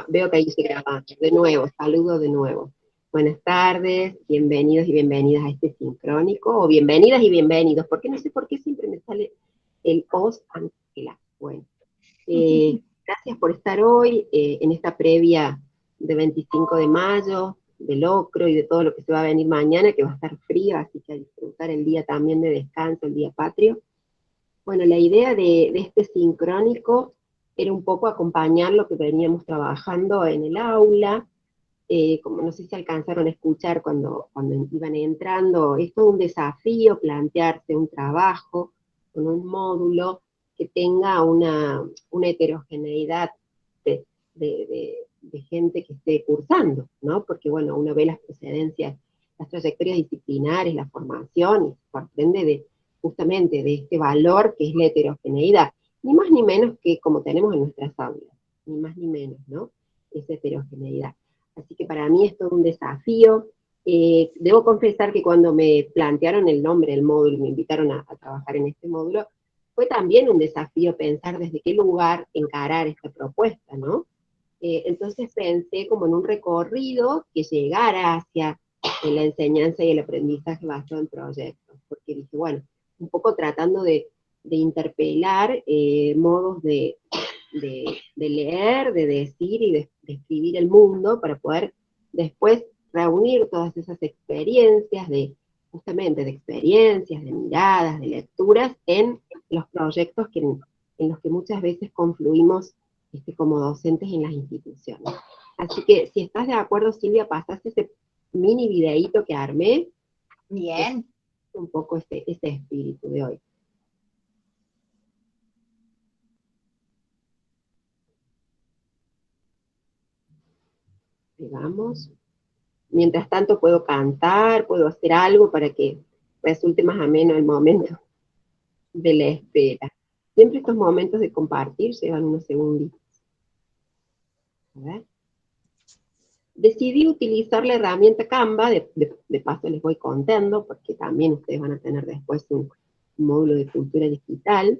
Veo que ahí se graba. De nuevo, saludo de nuevo. Buenas tardes, bienvenidos y bienvenidas a este sincrónico, o bienvenidas y bienvenidos, porque no sé por qué siempre me sale el os antes que la. Bueno, gracias por estar hoy en esta previa de 25 de mayo, de locro y de todo lo que se va a venir mañana, que va a estar frío, así que a disfrutar el día también de descanso, el día patrio. Bueno, la idea de este sincrónico era un poco acompañar lo que veníamos trabajando en el aula, como no sé si alcanzaron a escuchar cuando iban entrando, es todo un desafío plantearse un trabajo con un módulo que tenga una heterogeneidad de gente que esté cursando, ¿no? Porque, bueno, uno ve las procedencias, las trayectorias disciplinares, la formación, y se sorprende justamente de este valor que es la heterogeneidad, ni más ni menos que como tenemos en nuestras aulas, ni más ni menos, ¿no? Esa heterogeneidad. Así que para mí es todo un desafío. Debo confesar que cuando me plantearon el nombre del módulo, me invitaron a trabajar en este módulo, fue también un desafío pensar desde qué lugar encarar esta propuesta, ¿no? Entonces pensé como en un recorrido que llegara hacia la enseñanza y el aprendizaje basado en proyectos, porque dije, bueno, un poco tratando de interpelar modos de leer, de decir y de escribir el mundo para poder después reunir todas esas experiencias justamente de experiencias, de miradas, de lecturas en los proyectos en los que muchas veces confluimos como docentes en las instituciones. Así que si estás de acuerdo, Silvia, pasaste ese mini videíto que armé. Bien. Un poco este espíritu de hoy. Vamos. Mientras tanto puedo cantar, puedo hacer algo para que resulte más ameno el momento de la espera. Siempre estos momentos de compartir llevan unos segunditos. A ver. Decidí utilizar la herramienta Canva, de paso les voy contando, porque también ustedes van a tener después un módulo de cultura digital,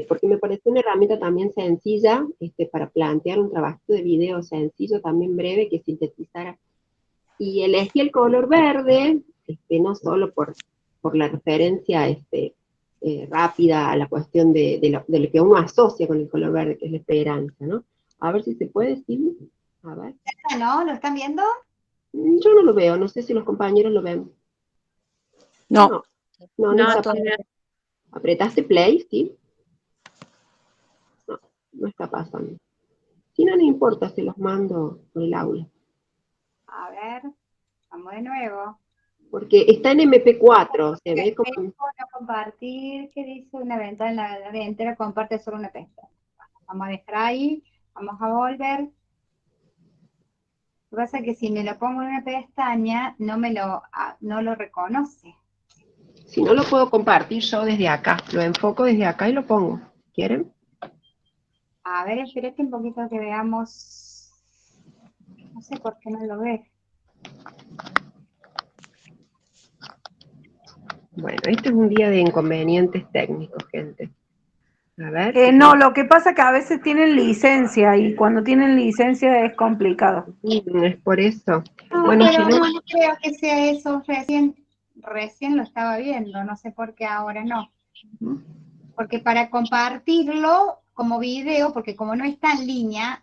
porque me pareció una herramienta también sencilla para plantear un trabajo de video sencillo, también breve, que sintetizara. Y elegí el color verde, no solo por la referencia rápida a la cuestión de lo que uno asocia con el color verde, que es la esperanza, ¿no? A ver si se puede, Silvia. A ver. ¿No? ¿Lo están viendo? Yo no lo veo, no sé si los compañeros lo ven. No. No está pasando. ¿Apretaste play, sí? No está pasando. Si no, no importa, se los mando por el aula. A ver, vamos de nuevo. Porque está en MP4, se ve como... Compartir, ¿qué dice? Una ventana entera comparte solo una pestaña. Vamos a dejar ahí, vamos a volver. Lo que pasa es que si me lo pongo en una pestaña, no lo reconoce. Si no, lo puedo compartir yo desde acá. Lo enfoco desde acá y lo pongo. ¿Quieren? A ver, espérate un poquito que veamos. No sé por qué no lo ve. Bueno, este es un día de inconvenientes técnicos, gente. A ver. No, lo que pasa es que a veces tienen licencia y cuando tienen licencia es complicado. Es por eso. No, bueno, pero si no... no creo que sea eso. Recién lo estaba viendo, no sé por qué ahora no. Porque para compartirlo como video, porque como no está en línea,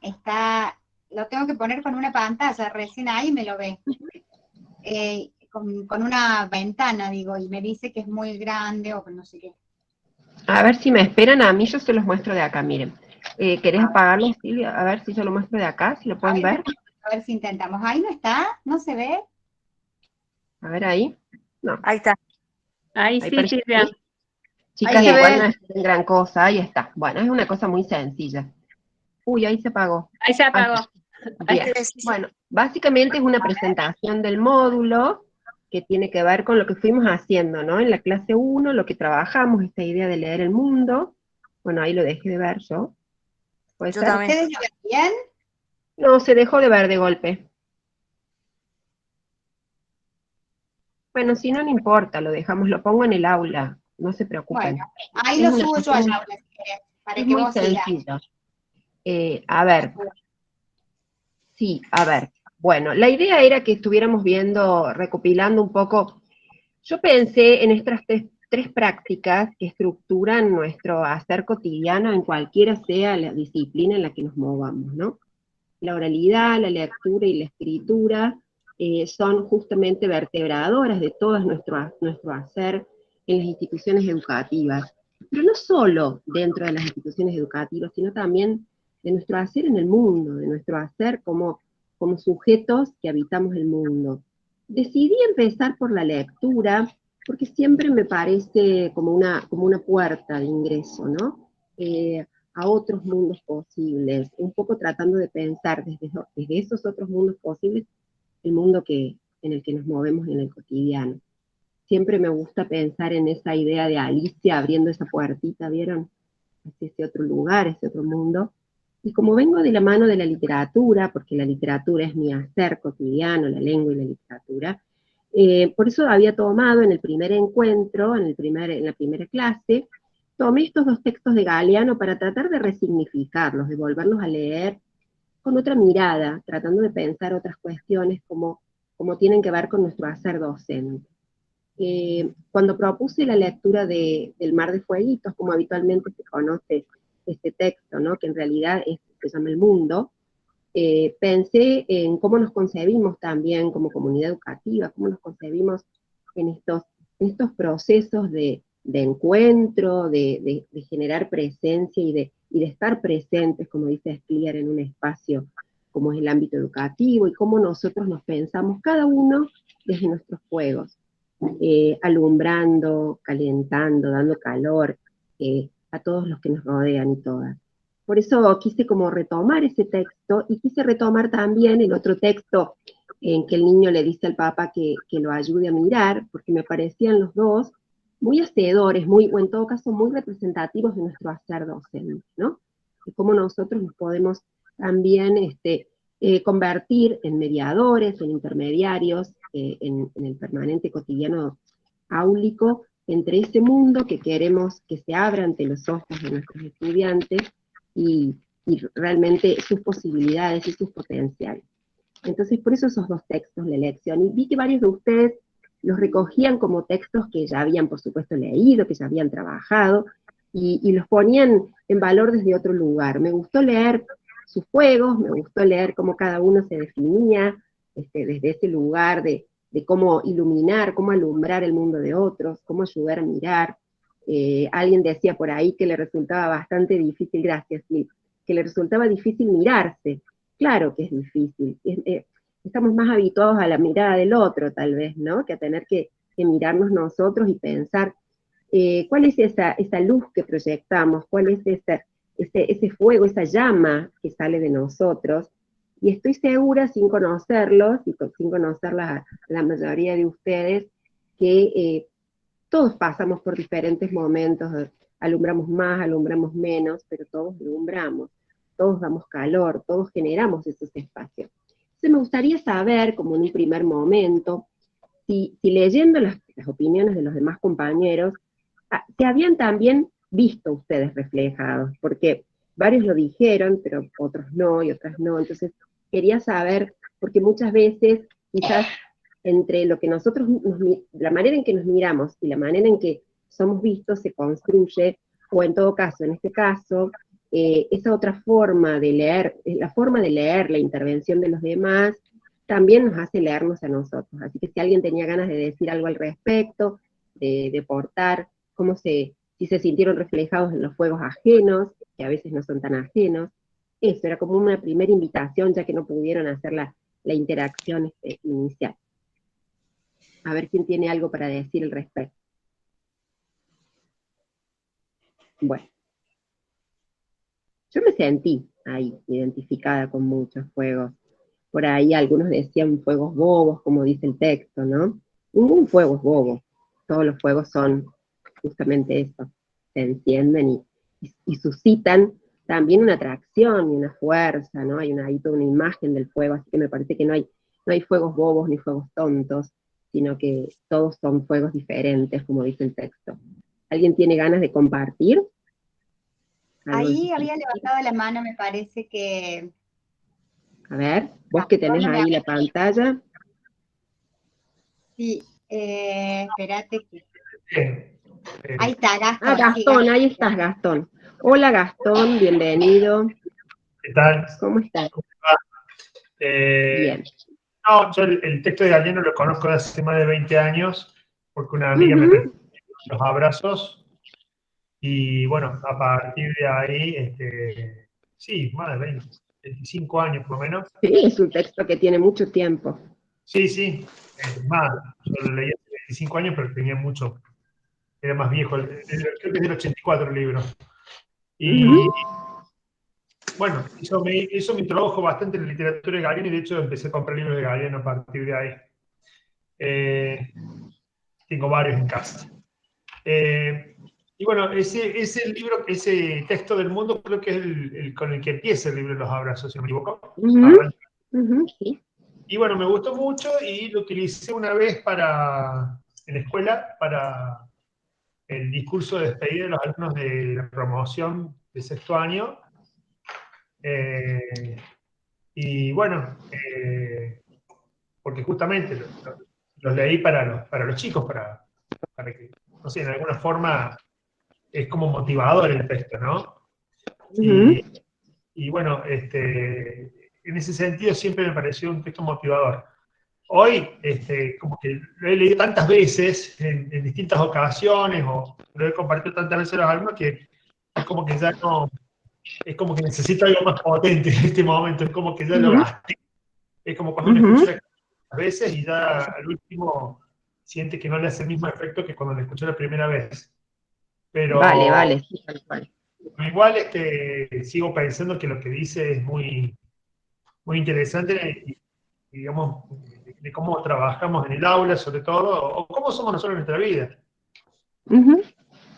lo tengo que poner con una pantalla, recién ahí me lo ve. Con una ventana, digo, y me dice que es muy grande o que no sé qué. A ver si me esperan a mí, yo se los muestro de acá, miren. ¿Querés apagarlo, Silvia? A ver si yo lo muestro de acá, si lo pueden ver. A ver si intentamos. Ahí no está, no se ve. A ver ahí. No. Ahí está. Ahí sí, Silvia. Chicas, igual no es gran cosa, ahí está. Bueno, es una cosa muy sencilla. Uy, ahí se apagó. Ahí se apagó. Bien. Bueno, básicamente es una presentación del módulo que tiene que ver con lo que fuimos haciendo, ¿no? En la clase 1, lo que trabajamos, esta idea de leer el mundo. Bueno, ahí lo dejé de ver yo. ¿Puede ser? ¿Ustedes lo ven bien? No, se dejó de ver de golpe. Bueno, si no, no importa, lo dejamos, lo pongo en el aula, no se preocupen. Bueno, ahí lo subo yo al aula, si querés, para que vos sigas. A ver, Sí, a ver, bueno, la idea era que estuviéramos viendo, recopilando un poco. Yo pensé en estas tres prácticas que estructuran nuestro hacer cotidiano en cualquiera sea la disciplina en la que nos movamos, ¿no? La oralidad, la lectura y la escritura son justamente vertebradoras de todo nuestro hacer en las instituciones educativas. Pero no solo dentro de las instituciones educativas, sino también de nuestro hacer en el mundo, de nuestro hacer como sujetos que habitamos el mundo. Decidí empezar por la lectura, porque siempre me parece como una puerta de ingreso, ¿no? A otros mundos posibles, un poco tratando de pensar desde esos otros mundos posibles el mundo en el que nos movemos en el cotidiano. Siempre me gusta pensar en esa idea de Alicia abriendo esa puertita, ¿vieron? Hacia ese otro lugar, ese otro mundo. Y como vengo de la mano de la literatura, porque la literatura es mi hacer cotidiano, la lengua y la literatura, por eso había tomado en el primer encuentro, en la primera clase, tomé estos dos textos de Galeano para tratar de resignificarlos, de volverlos a leer con otra mirada, tratando de pensar otras cuestiones como tienen que ver con nuestro hacer docente. Cuando propuse la lectura del Mar de Fueguitos, como habitualmente se conoce este texto, ¿no? Que en realidad se llama El Mundo, pensé en cómo nos concebimos también como comunidad educativa, cómo nos concebimos en estos procesos de encuentro, de generar presencia y de estar presentes, como dice Scliar, en un espacio como es el ámbito educativo, y cómo nosotros nos pensamos cada uno desde nuestros juegos, alumbrando, calentando, dando calor a todos los que nos rodean y todas. Por eso quise como retomar ese texto, y quise retomar también el otro texto en que el niño le dice al papá que lo ayude a mirar, porque me parecían los dos muy hacedores, o en todo caso muy representativos de nuestro hacer docente, ¿no? Y cómo nosotros nos podemos también convertir en mediadores, en intermediarios, en el permanente cotidiano áulico, entre ese mundo que queremos que se abra ante los ojos de nuestros estudiantes y realmente sus posibilidades y sus potenciales. Entonces, por eso esos dos textos de elección. Y vi que varios de ustedes los recogían como textos que ya habían, por supuesto, leído, que ya habían trabajado, y los ponían en valor desde otro lugar. Me gustó leer sus juegos, me gustó leer cómo cada uno se definía desde ese lugar de cómo iluminar, cómo alumbrar el mundo de otros, cómo ayudar a mirar. Alguien decía por ahí que le resultaba bastante difícil, gracias, Lil, que le resultaba difícil mirarse. Claro que es difícil. Estamos más habituados a la mirada del otro, tal vez, ¿no? Que a tener que mirarnos nosotros y pensar cuál es esa luz que proyectamos, cuál es ese fuego, esa llama que sale de nosotros. Y estoy segura, sin conocerlos, y sin conocer la mayoría de ustedes, que todos pasamos por diferentes momentos, alumbramos más, alumbramos menos, pero todos alumbramos, todos damos calor, todos generamos esos espacios. Entonces me gustaría saber, como en un primer momento, si leyendo las opiniones de los demás compañeros, se habían también visto ustedes reflejados, porque varios lo dijeron, pero otros no, y otras no. Entonces quería saber, porque muchas veces quizás entre lo que nosotros, la manera en que nos miramos y la manera en que somos vistos se construye, o en todo caso, en este caso, esa otra forma de leer, la forma de leer la intervención de los demás, también nos hace leernos a nosotros. Así que si alguien tenía ganas de decir algo al respecto, de aportar, si se sintieron reflejados en los juegos ajenos, que a veces no son tan ajenos, eso era como una primera invitación, ya que no pudieron hacer la interacción inicial. A ver quién tiene algo para decir al respecto. Bueno. Yo me sentí ahí, identificada con muchos juegos. Por ahí algunos decían juegos bobos, como dice el texto, ¿no? Ningún juego es bobo. Todos los juegos son justamente eso. Se encienden y suscitan también una atracción y una fuerza, ¿no? Hay toda una imagen del juego, así que me parece que no hay juegos bobos ni juegos tontos, sino que todos son juegos diferentes, como dice el texto. ¿Alguien tiene ganas de compartir? Ahí había levantado la mano, me parece que A ver, vos que tenés Gastón, ahí la pantalla. sí, espérate que... Bien. Ahí está, Ah, Gastón, sí, Gastón, ahí estás, Gastón. Hola, Gastón, bienvenido. ¿Qué tal? ¿Cómo estás? Eh, Bien. no, yo el texto de Galeano lo conozco de hace más de 20 años, porque una amiga me Ujú. prestó los abrazos, y bueno, a partir de ahí, sí, más de 20, 25 años por lo menos. Sí, es un texto que tiene mucho tiempo. Sí, sí, más, yo lo leí hace 25 años, pero tenía mucho, era más viejo, creo que es del 84 el libro. Y Ujú. bueno, eso me introdujo bastante en la literatura de Galeano, y de hecho empecé a comprar libros de Galeano a partir de ahí. Tengo varios en casa. Y bueno, ese libro, ese texto del mundo, creo que es el con el que empieza el libro de los abrazos, si no me equivoco. Ujú. Arranca. Ujú, sí. Y bueno, me gustó mucho y lo utilicé una vez en la escuela para el discurso de despedida de los alumnos de la promoción de sexto año. Eh, y bueno, porque justamente los leí para los chicos, para que, no sé, en alguna forma es como motivador el texto, ¿no? Ujú. Y, y bueno, en ese sentido siempre me pareció un texto motivador. Hoy, como que lo he leído tantas veces, en distintas ocasiones, o lo he compartido tantas veces a los alumnos, que es como que ya no, es como que necesito algo más potente en este momento, es como que ya lo Ujú. gasté. Es como cuando uno Ujú. escucha a veces y ya al último siente que no le hace el mismo efecto que cuando lo escuchó la primera vez. Vale, Pero vale, sí, tal cual. igual sigo pensando que lo que dice es muy, muy interesante, y, digamos, de cómo trabajamos en el aula, sobre todo, o cómo somos nosotros en nuestra vida. Ujú.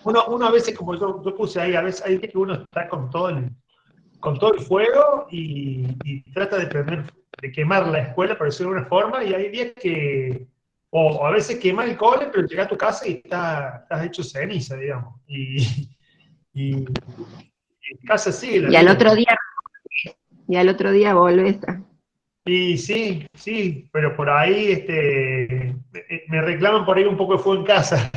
Uno a veces, como yo puse ahí, a veces hay días que uno está con todo el fuego, y trata de quemar la escuela, por decirlo de alguna forma, y hay días que, o a veces quemar el cole, pero llegas a tu casa y estás hecho ceniza, digamos. Y en casa sigue la Y al vida. otro día, y al otro día volvés a... Y sí, sí, pero por ahí me reclaman por ahí un poco de fuego en casa.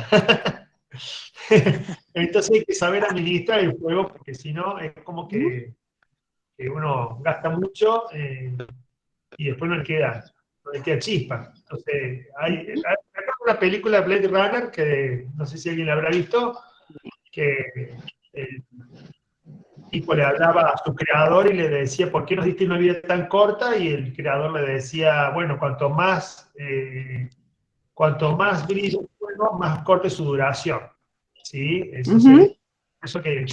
Entonces hay que saber administrar el fuego, porque si no es como que uno gasta mucho, y después no le queda chispa. Entonces, hay una película, Blade Runner, que no sé si alguien la habrá visto, que el tipo le hablaba a su creador y le decía, ¿por qué nos diste una vida tan corta? Y el creador le decía, bueno, cuanto más brilla el fuego, más corta es su duración. ¿Sí? Entonces, Ujú. eso que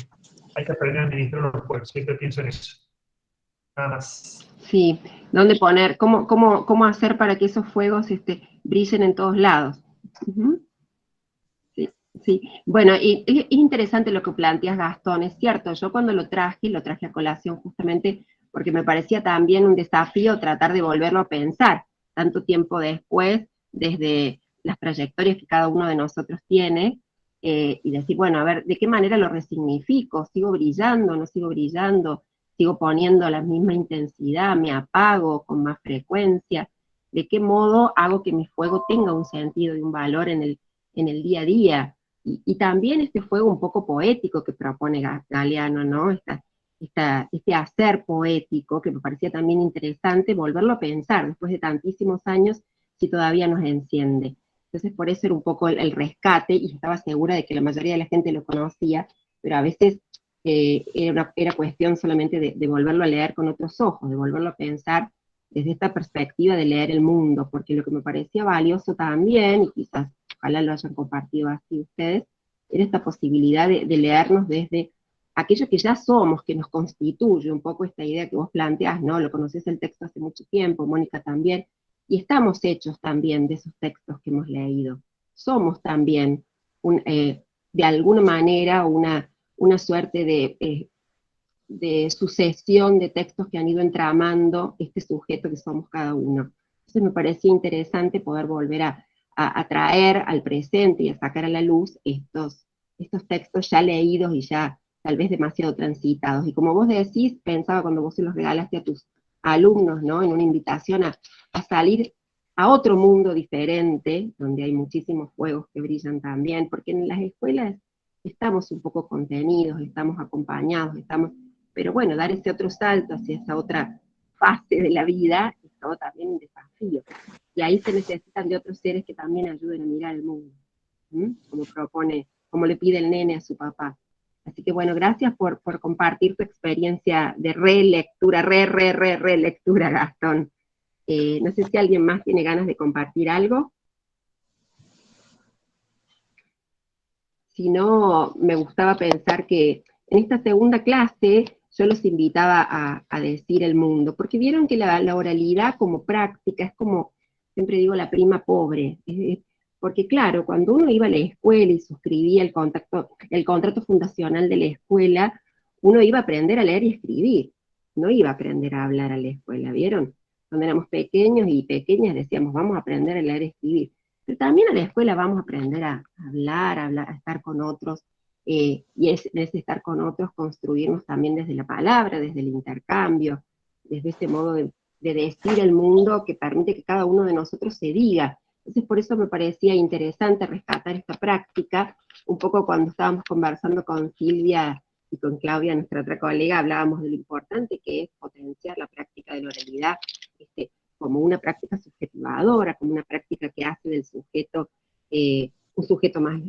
hay que aprender a administrar los fuegos. Siempre pienso en eso. Nada más. Sí, ¿dónde poner? ¿Cómo hacer para que esos fuegos brillen en todos lados? Ujú. Sí, sí. Bueno, y es interesante lo que planteas, Gastón, es cierto, yo cuando lo traje a colación justamente porque me parecía también un desafío tratar de volverlo a pensar, tanto tiempo después, desde las trayectorias que cada uno de nosotros tiene, y decir, bueno, a ver, ¿de qué manera lo resignifico? ¿Sigo brillando? ¿No sigo brillando? ¿Sigo poniendo la misma intensidad? ¿Me apago con más frecuencia? ¿De qué modo hago que mi fuego tenga un sentido y un valor en el día a día? Y también este fuego un poco poético que propone Galeano, ¿no? Este hacer poético que me parecía también interesante volverlo a pensar después de tantísimos años si todavía nos enciende. Entonces por eso era un poco el rescate, y estaba segura de que la mayoría de la gente lo conocía, pero a veces era cuestión solamente de volverlo a leer con otros ojos, de volverlo a pensar desde esta perspectiva de leer el mundo, porque lo que me parecía valioso también, y quizás ojalá lo hayan compartido así ustedes, era esta posibilidad de leernos desde aquello que ya somos, que nos constituye, un poco esta idea que vos planteás, ¿no? Lo conocés el texto hace mucho tiempo, Mónica también, y estamos hechos también de esos textos que hemos leído. Somos también, de alguna manera, una suerte de sucesión de textos que han ido entramando este sujeto que somos cada uno. Entonces me parecía interesante poder volver a traer al presente y a sacar a la luz estos textos ya leídos y ya tal vez demasiado transitados. Y como vos decís, pensaba cuando vos se los regalaste alumnos, ¿no? En una invitación a salir a otro mundo diferente, donde hay muchísimos juegos que brillan también, porque en las escuelas estamos un poco contenidos, estamos acompañados, pero bueno, dar ese otro salto hacia esa otra fase de la vida es todo también un desafío. Y ahí se necesitan de otros seres que también ayuden a mirar el mundo, como propone, como le pide el nene a su papá. Así que bueno, gracias por compartir tu experiencia de relectura, relectura, Gastón. No sé si alguien más tiene ganas de compartir algo. Si no, me gustaba pensar que en esta segunda clase yo los invitaba a decir el mundo, porque vieron que la oralidad como práctica es como, siempre digo, la prima pobre. Porque claro, cuando uno iba a la escuela y suscribía el contrato fundacional de la escuela, uno iba a aprender a leer y escribir, no iba a aprender a hablar a la escuela, ¿vieron? Cuando éramos pequeños y pequeñas decíamos, vamos a aprender a leer y escribir. Pero también a la escuela vamos a aprender a hablar, a estar con otros, y ese estar con otros construirnos también desde la palabra, desde el intercambio, desde ese modo de decir el mundo que permite que cada uno de nosotros se diga. Entonces por eso me parecía interesante rescatar esta práctica, un poco cuando estábamos conversando con Silvia y con Claudia, nuestra otra colega, hablábamos de lo importante que es potenciar la práctica de la oralidad, como una práctica subjetivadora, como una práctica que hace del sujeto un sujeto más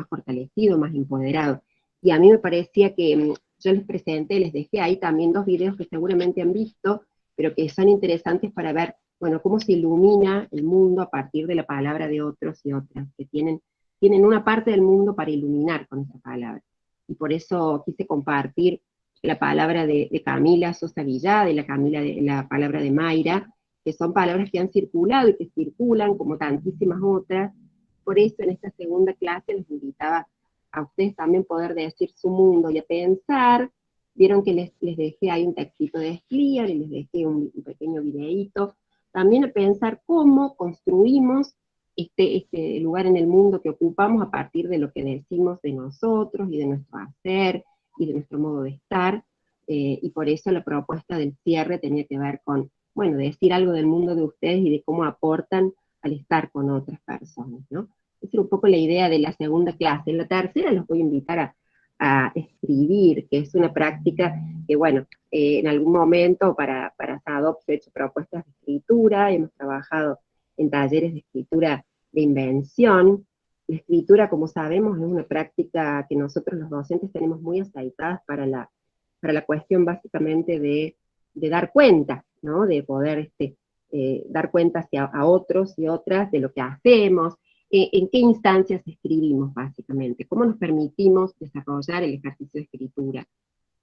fortalecido, más empoderado. Y a mí me parecía que yo les presenté, les dejé ahí también 2 videos que seguramente han visto, pero que son interesantes para ver, bueno, cómo se ilumina el mundo a partir de la palabra de otros y otras, que tienen una parte del mundo para iluminar con esa palabra. Y por eso quise compartir la palabra de Camila Sosa Villada y la palabra de Mayra, que son palabras que han circulado y que circulan como tantísimas otras. Por eso en esta segunda clase les invitaba a ustedes también poder decir su mundo y a pensar. Vieron que les dejé ahí un textito de Escliar y les dejé un pequeño videíto. También a pensar cómo construimos este lugar en el mundo que ocupamos a partir de lo que decimos de nosotros y de nuestro hacer y de nuestro modo de estar. Y por eso la propuesta del cierre tenía que ver con, bueno, decir algo del mundo de ustedes y de cómo aportan al estar con otras personas, ¿no? Esa era un poco la idea de la segunda clase. En la tercera los voy a invitar a escribir, que es una práctica que, bueno, en algún momento para SADOP he hecho propuestas de escritura, hemos trabajado en talleres de escritura de invención. La escritura, como sabemos, es una práctica que nosotros los docentes tenemos muy aceitadas para la cuestión básicamente de dar cuenta, ¿no? De poder dar cuenta a otros y otras de lo que hacemos, en qué instancias escribimos básicamente, cómo nos permitimos desarrollar el ejercicio de escritura.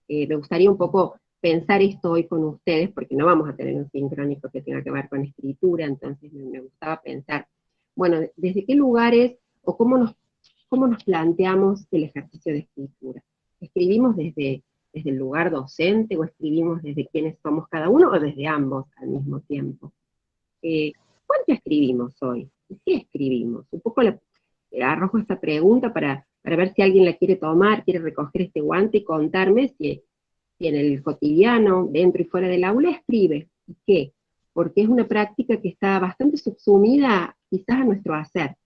Me gustaría un poco pensar esto hoy con ustedes, porque no vamos a tener un sincrónico que tenga que ver con escritura, entonces me gustaba pensar, bueno, desde qué lugares o cómo nos planteamos el ejercicio de escritura. ¿Escribimos desde el lugar docente o escribimos desde quiénes somos cada uno o desde ambos al mismo tiempo? ¿Cuánto escribimos hoy? ¿Qué escribimos? Un poco arrojo esta pregunta para ver si alguien la quiere tomar, quiere recoger este guante y contarme si en el cotidiano, dentro y fuera del aula, escribe. ¿Y qué? Porque es una práctica que está bastante subsumida quizás a nuestro hacer.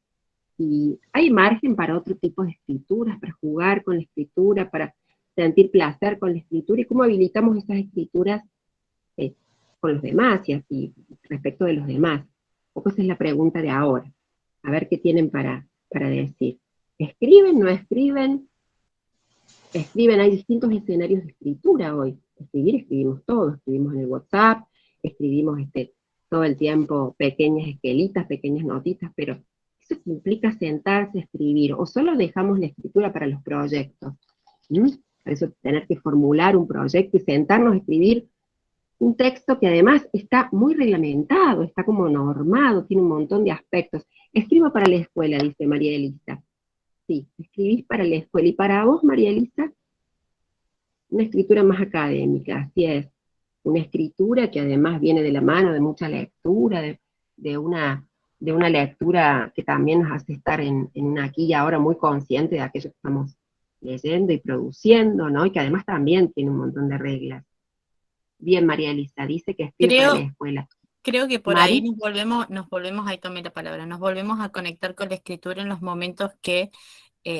Y hay margen para otro tipo de escrituras, para jugar con la escritura, para sentir placer con la escritura, y cómo habilitamos esas escrituras con los demás y así, respecto de los demás. Un poco esa es la pregunta de ahora. A ver qué tienen para decir. ¿Escriben, no escriben? Escriben, hay distintos escenarios de escritura hoy. Escribimos todo, escribimos en el WhatsApp, escribimos todo el tiempo pequeñas esquelitas, pequeñas notitas, pero eso implica sentarse a escribir, o solo dejamos la escritura para los proyectos. Por eso tener que formular un proyecto y sentarnos a escribir un texto que además está muy reglamentado, está como normado, tiene un montón de aspectos. Escribo para la escuela, dice María Elisa. Sí, escribís para la escuela. ¿Y para vos, María Elisa? Una escritura más académica, así es. Una escritura que además viene de la mano de mucha lectura, de una lectura que también nos hace estar en una aquí y ahora muy consciente de aquello que estamos leyendo y produciendo, ¿no? Y que además también tiene un montón de reglas. Bien, María Elisa, dice que escribe para la escuela. Creo que por Mari. ahí nos volvemos, ahí tomé la palabra, nos volvemos a conectar con la escritura en los momentos que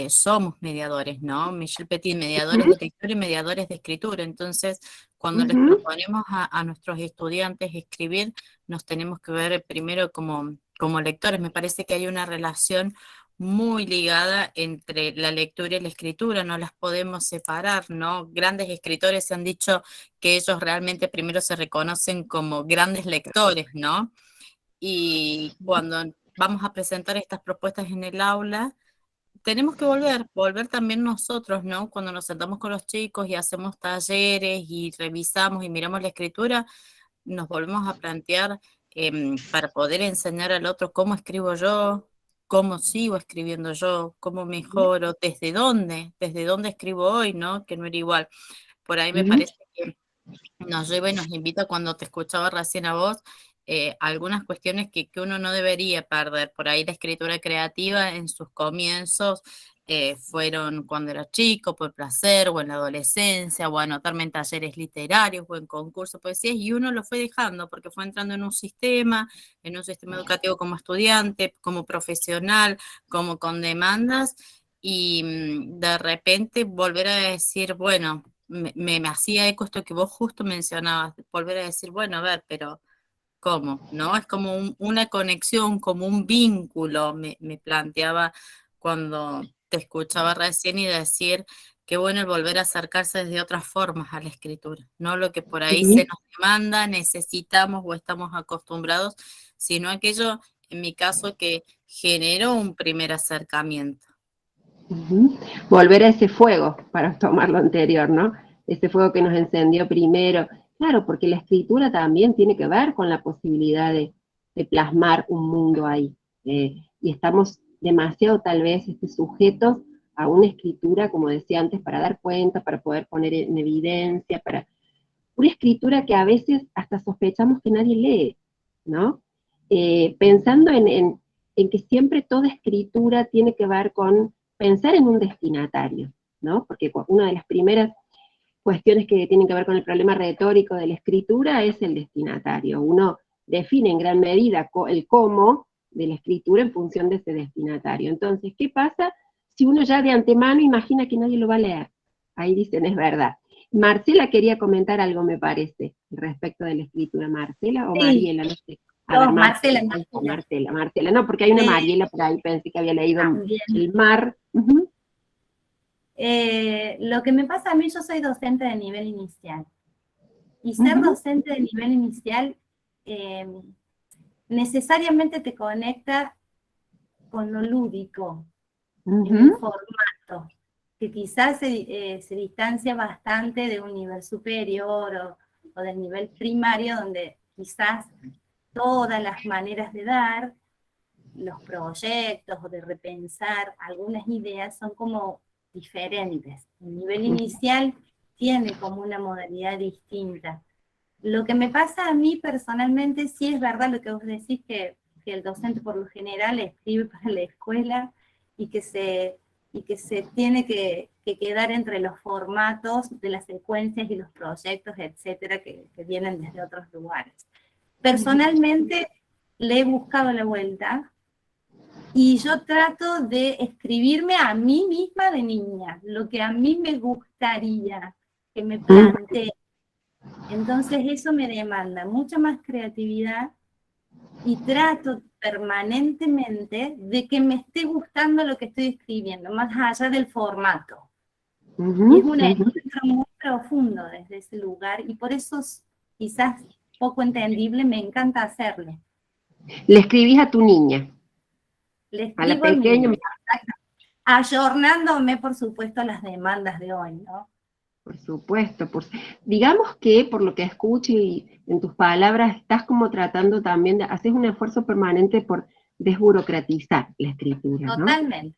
somos mediadores, ¿no? Michel Petit, mediadores de lectura y mediadores de escritura. Entonces, cuando les proponemos a nuestros estudiantes escribir, nos tenemos que ver primero como lectores. Me parece que hay una relación muy ligada entre la lectura y la escritura, no las podemos separar, ¿no? Grandes escritores han dicho que ellos realmente primero se reconocen como grandes lectores, ¿no? Y cuando vamos a presentar estas propuestas en el aula, tenemos que volver también nosotros, ¿no? Cuando nos sentamos con los chicos y hacemos talleres y revisamos y miramos la escritura, nos volvemos a plantear para poder enseñar al otro cómo escribo yo, cómo sigo escribiendo yo, cómo mejoro, desde dónde escribo hoy, ¿no? Que no era igual. Por ahí me parece que nos lleva y nos invita, cuando te escuchaba recién a vos, algunas cuestiones que uno no debería perder. Por ahí la escritura creativa en sus comienzos fueron cuando era chico, por placer, o en la adolescencia, o anotarme en talleres literarios, o en concursos de poesías, y uno lo fue dejando porque fue entrando en un sistema educativo como estudiante, como profesional, como con demandas, y de repente volver a decir, bueno, me hacía eco esto que vos justo mencionabas, volver a decir, bueno, a ver, pero ¿cómo? ¿No? Es como una conexión, como un vínculo, me planteaba cuando te escuchaba recién, y decir qué bueno el volver a acercarse desde otras formas a la escritura, no lo que por ahí se nos demanda, necesitamos o estamos acostumbrados, sino aquello, en mi caso, que generó un primer acercamiento. Volver a ese fuego, para tomar lo anterior, ¿no? Ese fuego que nos encendió primero. Claro, porque la escritura también tiene que ver con la posibilidad de plasmar un mundo ahí. Y estamos demasiado, tal vez, sujetos a una escritura, como decía antes, para dar cuenta, para poder poner en evidencia, para una escritura que a veces hasta sospechamos que nadie lee, ¿no? Pensando en que siempre toda escritura tiene que ver con pensar en un destinatario, ¿no? Porque una de las primeras cuestiones que tienen que ver con el problema retórico de la escritura es el destinatario. Uno define en gran medida el cómo de la escritura en función de ese destinatario. Entonces, ¿qué pasa si uno ya de antemano imagina que nadie lo va a leer? Ahí dicen, es verdad. Marcela quería comentar algo, me parece, respecto de la escritura. ¿Marcela o Mariela? No sé. A ver, Marcela. No, porque hay una Mariela por ahí, pensé que había leído el mar. Lo que me pasa a mí, yo soy docente de nivel inicial. Y ser docente de nivel inicial necesariamente te conecta con lo lúdico, en un formato que quizás se distancia bastante de un nivel superior o del nivel primario, donde quizás todas las maneras de dar, los proyectos o de repensar algunas ideas son como diferentes. El nivel inicial tiene como una modalidad distinta. Lo que me pasa a mí personalmente, sí es verdad lo que vos decís, que el docente por lo general escribe para la escuela y que se tiene que quedar entre los formatos de las secuencias y los proyectos, etcétera, que vienen desde otros lugares. Personalmente le he buscado la vuelta y yo trato de escribirme a mí misma de niña, lo que a mí me gustaría que me plantee. Entonces eso me demanda mucha más creatividad y trato permanentemente de que me esté gustando lo que estoy escribiendo, más allá del formato. Y es un encuentro muy profundo desde ese lugar, y por eso quizás poco entendible, me encanta hacerlo. ¿Le escribís a tu niña? Le escribo a la pequeña, ayornándome, por supuesto, a las demandas de hoy, ¿no? Por supuesto. Digamos que, por lo que escucho y en tus palabras, estás como tratando también de, haces un esfuerzo permanente por desburocratizar la escritura, ¿no? Totalmente.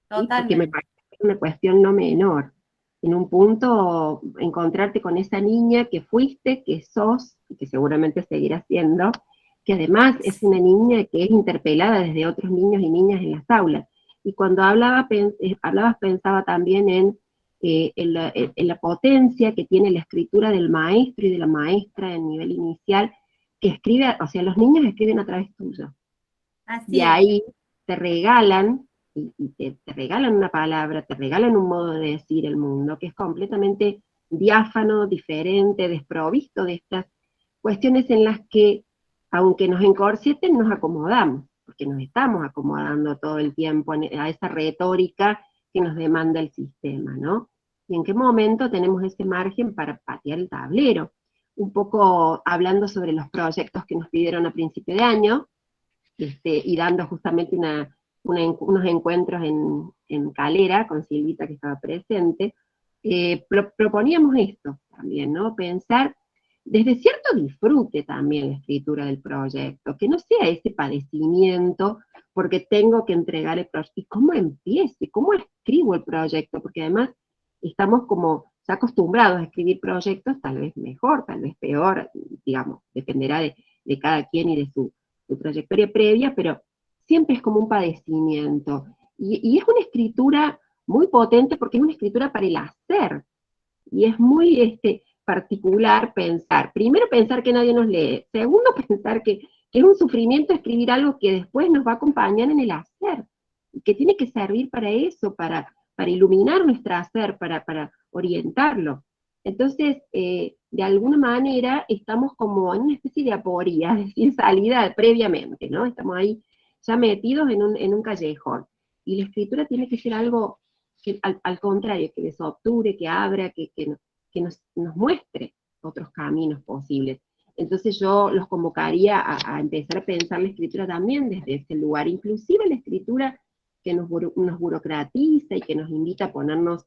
Porque me parece una cuestión no menor. En un punto, encontrarte con esa niña que fuiste, que sos, y que seguramente seguirás siendo, que además es una niña que es interpelada desde otros niños y niñas en las aulas. Y cuando hablabas, pensaba también en en la potencia que tiene la escritura del maestro y de la maestra en nivel inicial, que escribe, o sea, los niños escriben a través tuyo. Así Y es. ahí te regalan, y te regalan una palabra, te regalan un modo de decir el mundo, que es completamente diáfano, diferente, desprovisto de estas cuestiones en las que, aunque nos encorseten, nos acomodamos, porque nos estamos acomodando todo el tiempo a esa retórica que nos demanda el sistema, ¿no? Y en qué momento tenemos ese margen para patear el tablero. Un poco hablando sobre los proyectos que nos pidieron a principio de año, y dando justamente unos encuentros en Calera, con Silvita que estaba presente, proponíamos esto también, ¿no? Pensar desde cierto disfrute también la escritura del proyecto, que no sea ese padecimiento porque tengo que entregar el proyecto. ¿Y cómo empiezo? ¿Y cómo escribo el proyecto? Porque además estamos como ya acostumbrados a escribir proyectos, tal vez mejor, tal vez peor, digamos, dependerá de cada quien y de su trayectoria previa, pero siempre es como un padecimiento. Y es una escritura muy potente porque es una escritura para el hacer. Y es muy particular pensar. Primero, pensar que nadie nos lee. Segundo, pensar que es un sufrimiento escribir algo que después nos va a acompañar en el hacer. Y que tiene que servir para eso, para iluminar nuestro hacer, para orientarlo. Entonces, de alguna manera, estamos como en una especie de aporía, es decir, salida previamente, ¿no? Estamos ahí ya metidos en un callejón. Y la escritura tiene que ser algo que, al contrario, que desobture, que abra, que nos muestre otros caminos posibles. Entonces yo los convocaría a empezar a pensar la escritura también desde ese lugar, inclusive la escritura que nos burocratiza y que nos invita a ponernos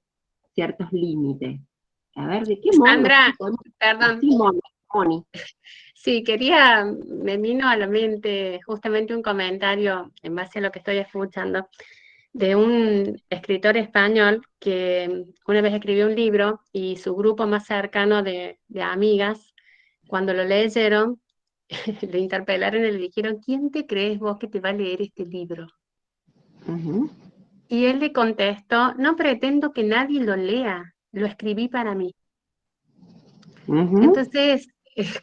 ciertos límites. A ver, ¿de qué modo? Sandra, perdón. Sí, Moni. Sí, me vino a la mente justamente un comentario en base a lo que estoy escuchando de un escritor español que una vez escribió un libro y su grupo más cercano de amigas, cuando lo leyeron, le interpelaron y le dijeron, ¿quién te crees vos que te va a leer este libro? Uh-huh. Y él le contestó, no pretendo que nadie lo lea, lo escribí para mí. Uh-huh. Entonces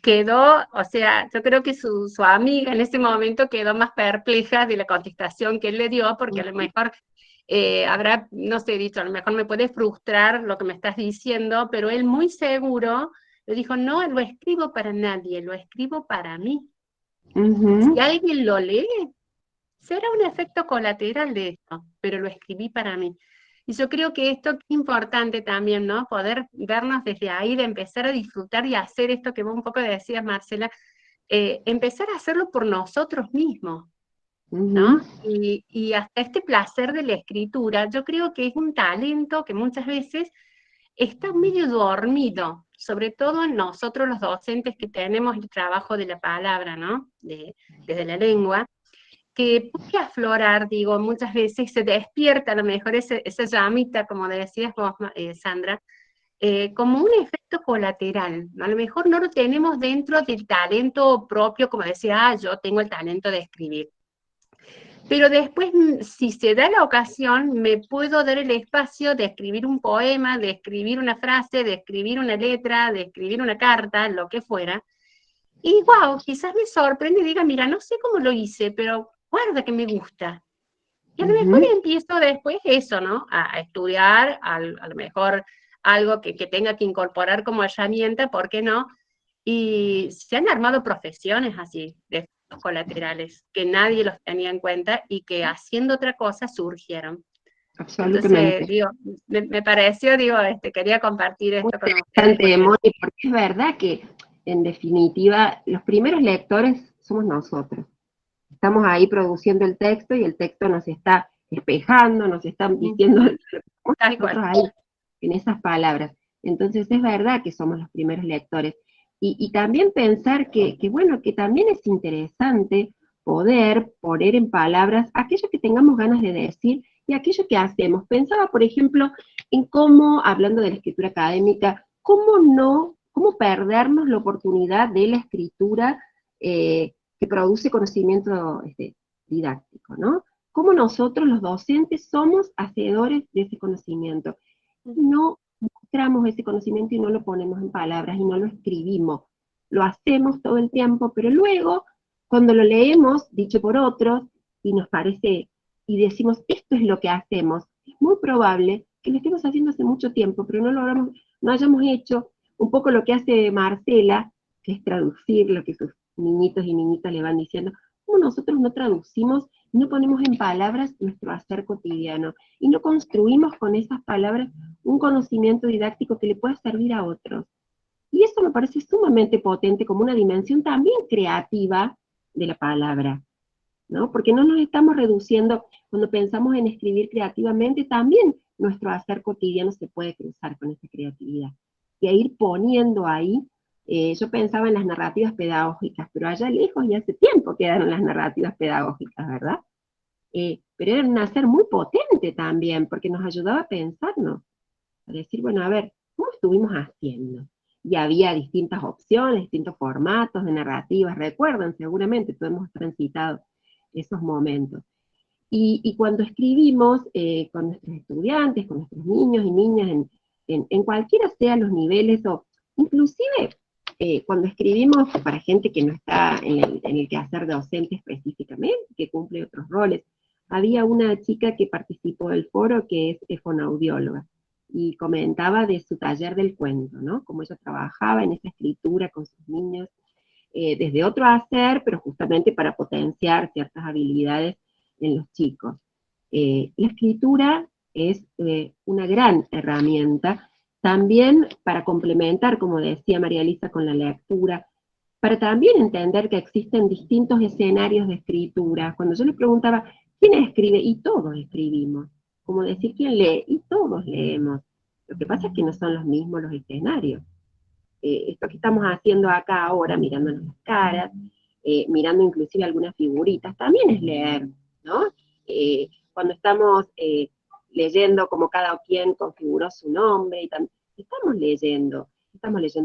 quedó, o sea, yo creo que su amiga en ese momento quedó más perpleja de la contestación que él le dio, porque a lo mejor habrá, no sé, dicho, a lo mejor me puede frustrar lo que me estás diciendo, pero él muy seguro le dijo, no, lo escribo para nadie, lo escribo para mí. Uh-huh. Si alguien lo lee, será un efecto colateral de esto, pero lo escribí para mí. Y yo creo que esto es importante también, ¿no? Poder vernos desde ahí, de empezar a disfrutar y hacer esto que vos un poco decías, Marcela, empezar a hacerlo por nosotros mismos, ¿no? Y hasta este placer de la escritura, yo creo que es un talento que muchas veces está medio dormido, sobre todo en nosotros los docentes que tenemos el trabajo de la palabra, ¿no? Desde la lengua, que puede aflorar, digo, muchas veces se despierta a lo mejor esa llamita, como decías vos, Sandra, como un efecto colateral. A lo mejor no lo tenemos dentro del talento propio, como decía, yo tengo el talento de escribir. Pero después, si se da la ocasión, me puedo dar el espacio de escribir un poema, de escribir una frase, de escribir una letra, de escribir una carta, lo que fuera. Y wow, quizás me sorprende y diga, mira, no sé cómo lo hice, pero guarda que me gusta. Y a lo mejor empiezo después eso, ¿no? A estudiar, a lo mejor algo que tenga que incorporar como herramienta, ¿por qué no? Y se han armado profesiones así, de efectos colaterales, que nadie los tenía en cuenta y que haciendo otra cosa surgieron. Absolutamente. Entonces, digo, me pareció, digo, quería compartir esto con ustedes. Moni, porque es verdad que, en definitiva, los primeros lectores somos nosotros. Estamos ahí produciendo el texto y el texto nos está espejando, nos está diciendo nosotros ahí, en esas palabras. Entonces es verdad que somos los primeros lectores. Y también pensar que, bueno, que también es interesante poder poner en palabras aquello que tengamos ganas de decir y aquello que hacemos. Pensaba, por ejemplo, en cómo, hablando de la escritura académica, cómo perdernos la oportunidad de la escritura que produce conocimiento didáctico, ¿no? Cómo nosotros, los docentes, somos hacedores de ese conocimiento. No registramos ese conocimiento y no lo ponemos en palabras y no lo escribimos. Lo hacemos todo el tiempo, pero luego, cuando lo leemos, dicho por otros, y nos parece, y decimos, esto es lo que hacemos, es muy probable que lo estemos haciendo hace mucho tiempo, pero no hayamos hecho un poco lo que hace Marcela, que es traducir lo que sus niñitos y niñitas le van diciendo, como nosotros no traducimos, no ponemos en palabras nuestro hacer cotidiano, y no construimos con esas palabras un conocimiento didáctico que le pueda servir a otros. Y eso me parece sumamente potente como una dimensión también creativa de la palabra, ¿no? Porque no nos estamos reduciendo, cuando pensamos en escribir creativamente, también nuestro hacer cotidiano se puede cruzar con esa creatividad. Y a ir poniendo ahí, yo pensaba en las narrativas pedagógicas, pero allá lejos y hace tiempo quedaron las narrativas pedagógicas, ¿verdad? Pero era un hacer muy potente también, porque nos ayudaba a pensarnos, a decir, bueno, a ver, ¿cómo estuvimos haciendo? Y había distintas opciones, distintos formatos de narrativas, recuerdan seguramente, todos hemos transitado esos momentos. Y cuando escribimos con nuestros estudiantes, con nuestros niños y niñas, en cualquiera sea los niveles, o inclusive cuando escribimos para gente que no está en el quehacer docente específicamente, que cumple otros roles, había una chica que participó del foro que es fonoaudióloga, y comentaba de su taller del cuento, ¿no? Cómo ella trabajaba en esa escritura con sus niños, desde otro hacer, pero justamente para potenciar ciertas habilidades en los chicos. La escritura es una gran herramienta, también para complementar, como decía María Elisa, con la lectura, para también entender que existen distintos escenarios de escritura. Cuando yo le preguntaba, ¿quién escribe? Y todos escribimos. Como decir, ¿quién lee? Y todos leemos. Lo que pasa es que no son los mismos los escenarios. Esto que estamos haciendo acá ahora, mirándonos las caras, mirando inclusive algunas figuritas, también es leer, ¿no? Cuando estamos leyendo como cada quien configuró su nombre, y estamos leyendo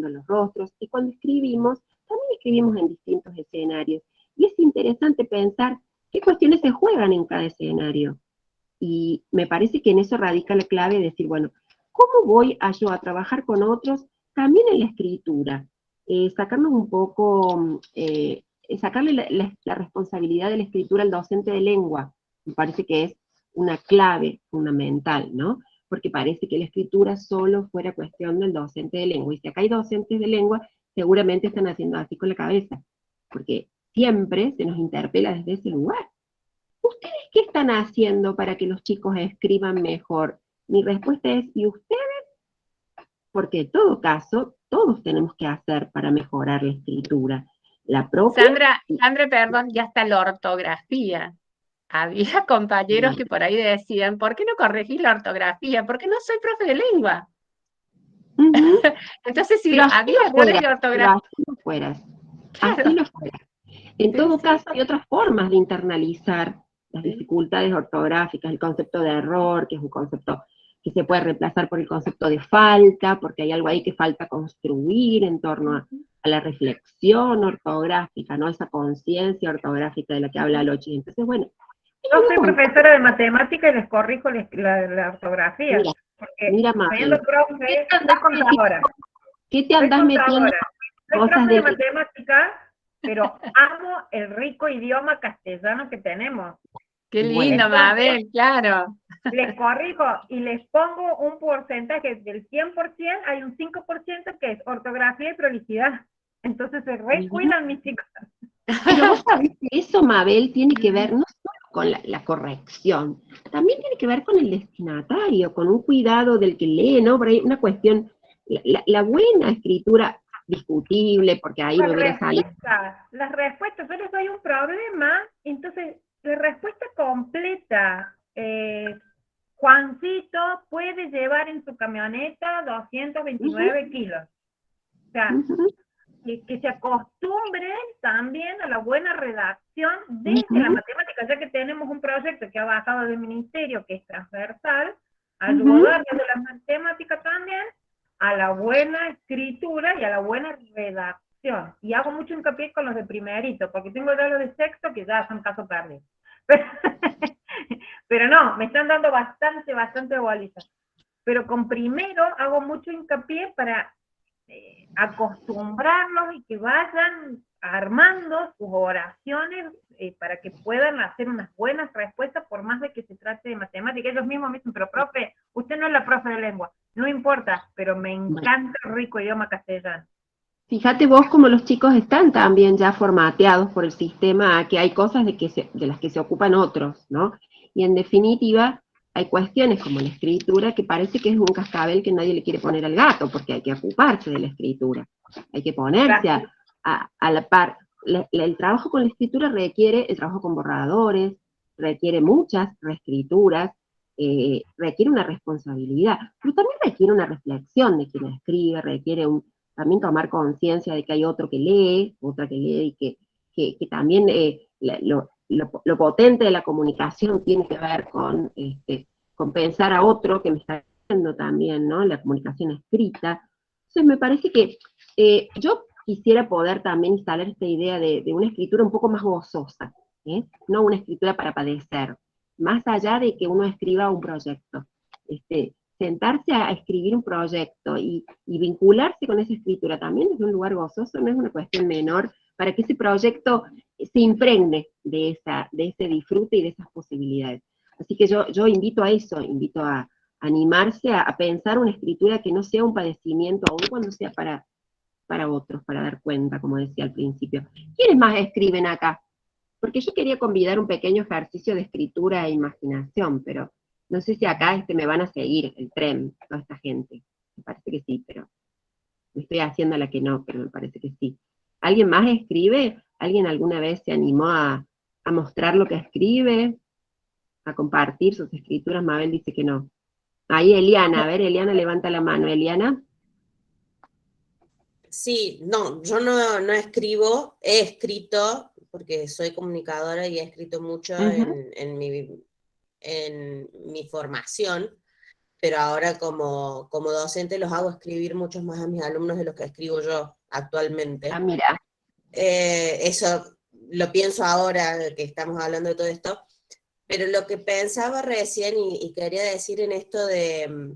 los rostros, y cuando escribimos, también escribimos en distintos escenarios, y es interesante pensar qué cuestiones se juegan en cada escenario, y me parece que en eso radica la clave de decir, bueno, ¿cómo voy yo a trabajar con otros también en la escritura? Sacarnos un poco, sacarle la responsabilidad de la escritura al docente de lengua, me parece que es una clave fundamental, ¿no? Porque parece que la escritura solo fuera cuestión del docente de lengua, y si acá hay docentes de lengua, seguramente están haciendo así con la cabeza, porque siempre se nos interpela desde ese lugar. ¿Ustedes qué están haciendo para que los chicos escriban mejor? Mi respuesta es, ¿y ustedes? Porque en todo caso, todos tenemos que hacer para mejorar la escritura. La propia... Sandra, perdón, ya está la ortografía. Había compañeros que por ahí decían, ¿por qué no corregí la ortografía? Porque no soy profe de lengua. Entonces, si había errores de ortografía. Así lo fueras. Claro. Así lo fueras. En todo caso, hay otras formas de internalizar las dificultades ortográficas, el concepto de error, que es un concepto que se puede reemplazar por el concepto de falta, porque hay algo ahí que falta construir en torno a la reflexión ortográfica, ¿no? Esa conciencia ortográfica de la que habla Lochi. Entonces, bueno. Yo soy profesora de matemática y les corrijo la ortografía. Mira, porque mira, Mabel. profe, soy contadora. ¿Qué te andás metiendo? Soy profe de matemática, pero amo el rico idioma castellano que tenemos. Qué lindo, Mabel, claro. Les corrijo y les pongo un porcentaje del 100%, hay un 5% que es ortografía y prolijidad. Entonces se recuidan mis chicos. Pero vos sabés que eso, Mabel, tiene que ver no solo con la corrección, también tiene que ver con el destinatario, con un cuidado del que lee, ¿no? Por ahí una cuestión, la buena escritura discutible, porque ahí no hubiera salido. Las respuestas, yo les doy un problema, entonces la respuesta completa, Juancito puede llevar en su camioneta 229 kilos. O sea, que se acostumbren también a la buena redacción desde la matemática, ya que tenemos un proyecto que ha bajado del ministerio, que es transversal, ayudar desde la matemática también a la buena escritura y a la buena redacción. Y hago mucho hincapié con los de primerito, porque tengo ya los de sexto que ya son caso perdido. Pero no, me están dando bastante bolita. pero con primero hago mucho hincapié para acostumbrarlos y que vayan armando sus oraciones para que puedan hacer unas buenas respuestas, por más de que se trate de matemática. Ellos mismos me dicen, pero profe, usted no es la profe de lengua. No importa, pero me encanta el rico idioma castellano. Fíjate vos cómo los chicos están también ya formateados por el sistema, que hay cosas de las que se ocupan otros, ¿no? Y en definitiva, hay cuestiones como la escritura que parece que es un cascabel que nadie le quiere poner al gato, porque hay que ocuparse de la escritura, hay que ponerse a la par. El trabajo con la escritura requiere el trabajo con borradores, requiere muchas reescrituras, requiere una responsabilidad, pero también requiere una reflexión de quien escribe, requiere también tomar conciencia de que hay otro que lee, otra que lee, y que también lo potente de la comunicación tiene que ver con pensar a otro que me está viendo también, ¿no? La comunicación escrita. Entonces me parece que yo quisiera poder también instalar esta idea de una escritura un poco más gozosa, no una escritura para padecer, más allá de que uno escriba un proyecto. Sentarse a escribir un proyecto y vincularse con esa escritura también es un lugar gozoso, no es una cuestión menor, para que ese proyecto se impregne de ese disfrute y de esas posibilidades. Así que yo invito a eso, invito a animarse a pensar una escritura que no sea un padecimiento, aun cuando sea para otros, para dar cuenta, como decía al principio. ¿Quiénes más escriben acá? Porque yo quería convidar un pequeño ejercicio de escritura e imaginación, pero no sé si acá me van a seguir el tren, toda esta gente. Me parece que sí, pero me estoy haciendo la que no, pero me parece que sí. ¿Alguien más escribe? ¿Alguien alguna vez se animó a mostrar lo que escribe? ¿A compartir sus escrituras? Mabel dice que no. Ahí Eliana, a ver, Eliana levanta la mano. ¿Eliana? Sí, no, yo no escribo, he escrito, porque soy comunicadora y he escrito mucho en mi formación, pero ahora como docente los hago escribir muchos más a mis alumnos de los que escribo yo actualmente. Ah, mira. Eso lo pienso ahora que estamos hablando de todo esto, pero lo que pensaba recién y quería decir en esto de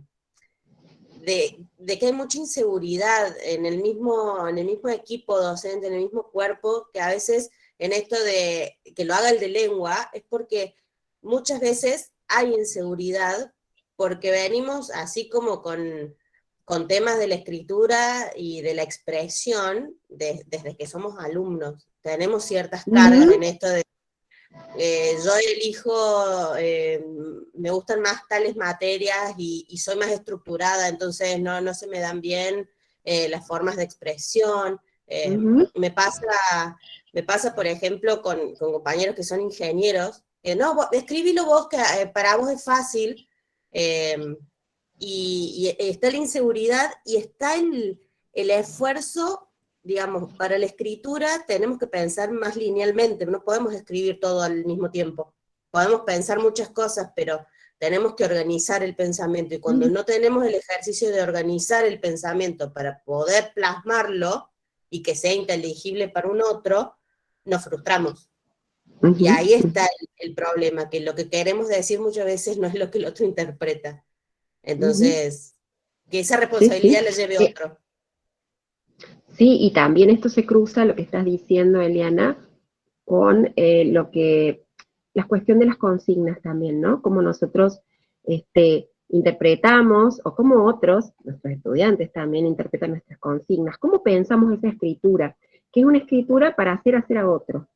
que hay mucha inseguridad en el mismo equipo docente, en el mismo cuerpo, que a veces en esto de que lo haga el de lengua, es porque muchas veces hay inseguridad, porque venimos así como con temas de la escritura y de la expresión desde que somos alumnos. Tenemos ciertas cargas en esto de yo elijo, me gustan más tales materias y soy más estructurada, entonces no se me dan bien las formas de expresión. Me pasa, por ejemplo, con compañeros que son ingenieros, no, escribilo vos, que para vos es fácil, y está la inseguridad y está el esfuerzo. Digamos, para la escritura tenemos que pensar más linealmente, no podemos escribir todo al mismo tiempo. Podemos pensar muchas cosas, pero tenemos que organizar el pensamiento, y cuando no tenemos el ejercicio de organizar el pensamiento para poder plasmarlo y que sea inteligible para un otro, nos frustramos. Y ahí está el problema, que lo que queremos decir muchas veces no es lo que el otro interpreta. Entonces, que esa responsabilidad la lleve otro. Sí, y también esto se cruza, lo que estás diciendo, Eliana, con la cuestión de las consignas también, ¿no? Cómo nosotros interpretamos, o cómo otros, nuestros estudiantes también interpretan nuestras consignas, cómo pensamos esa escritura, que es una escritura para hacer a otro,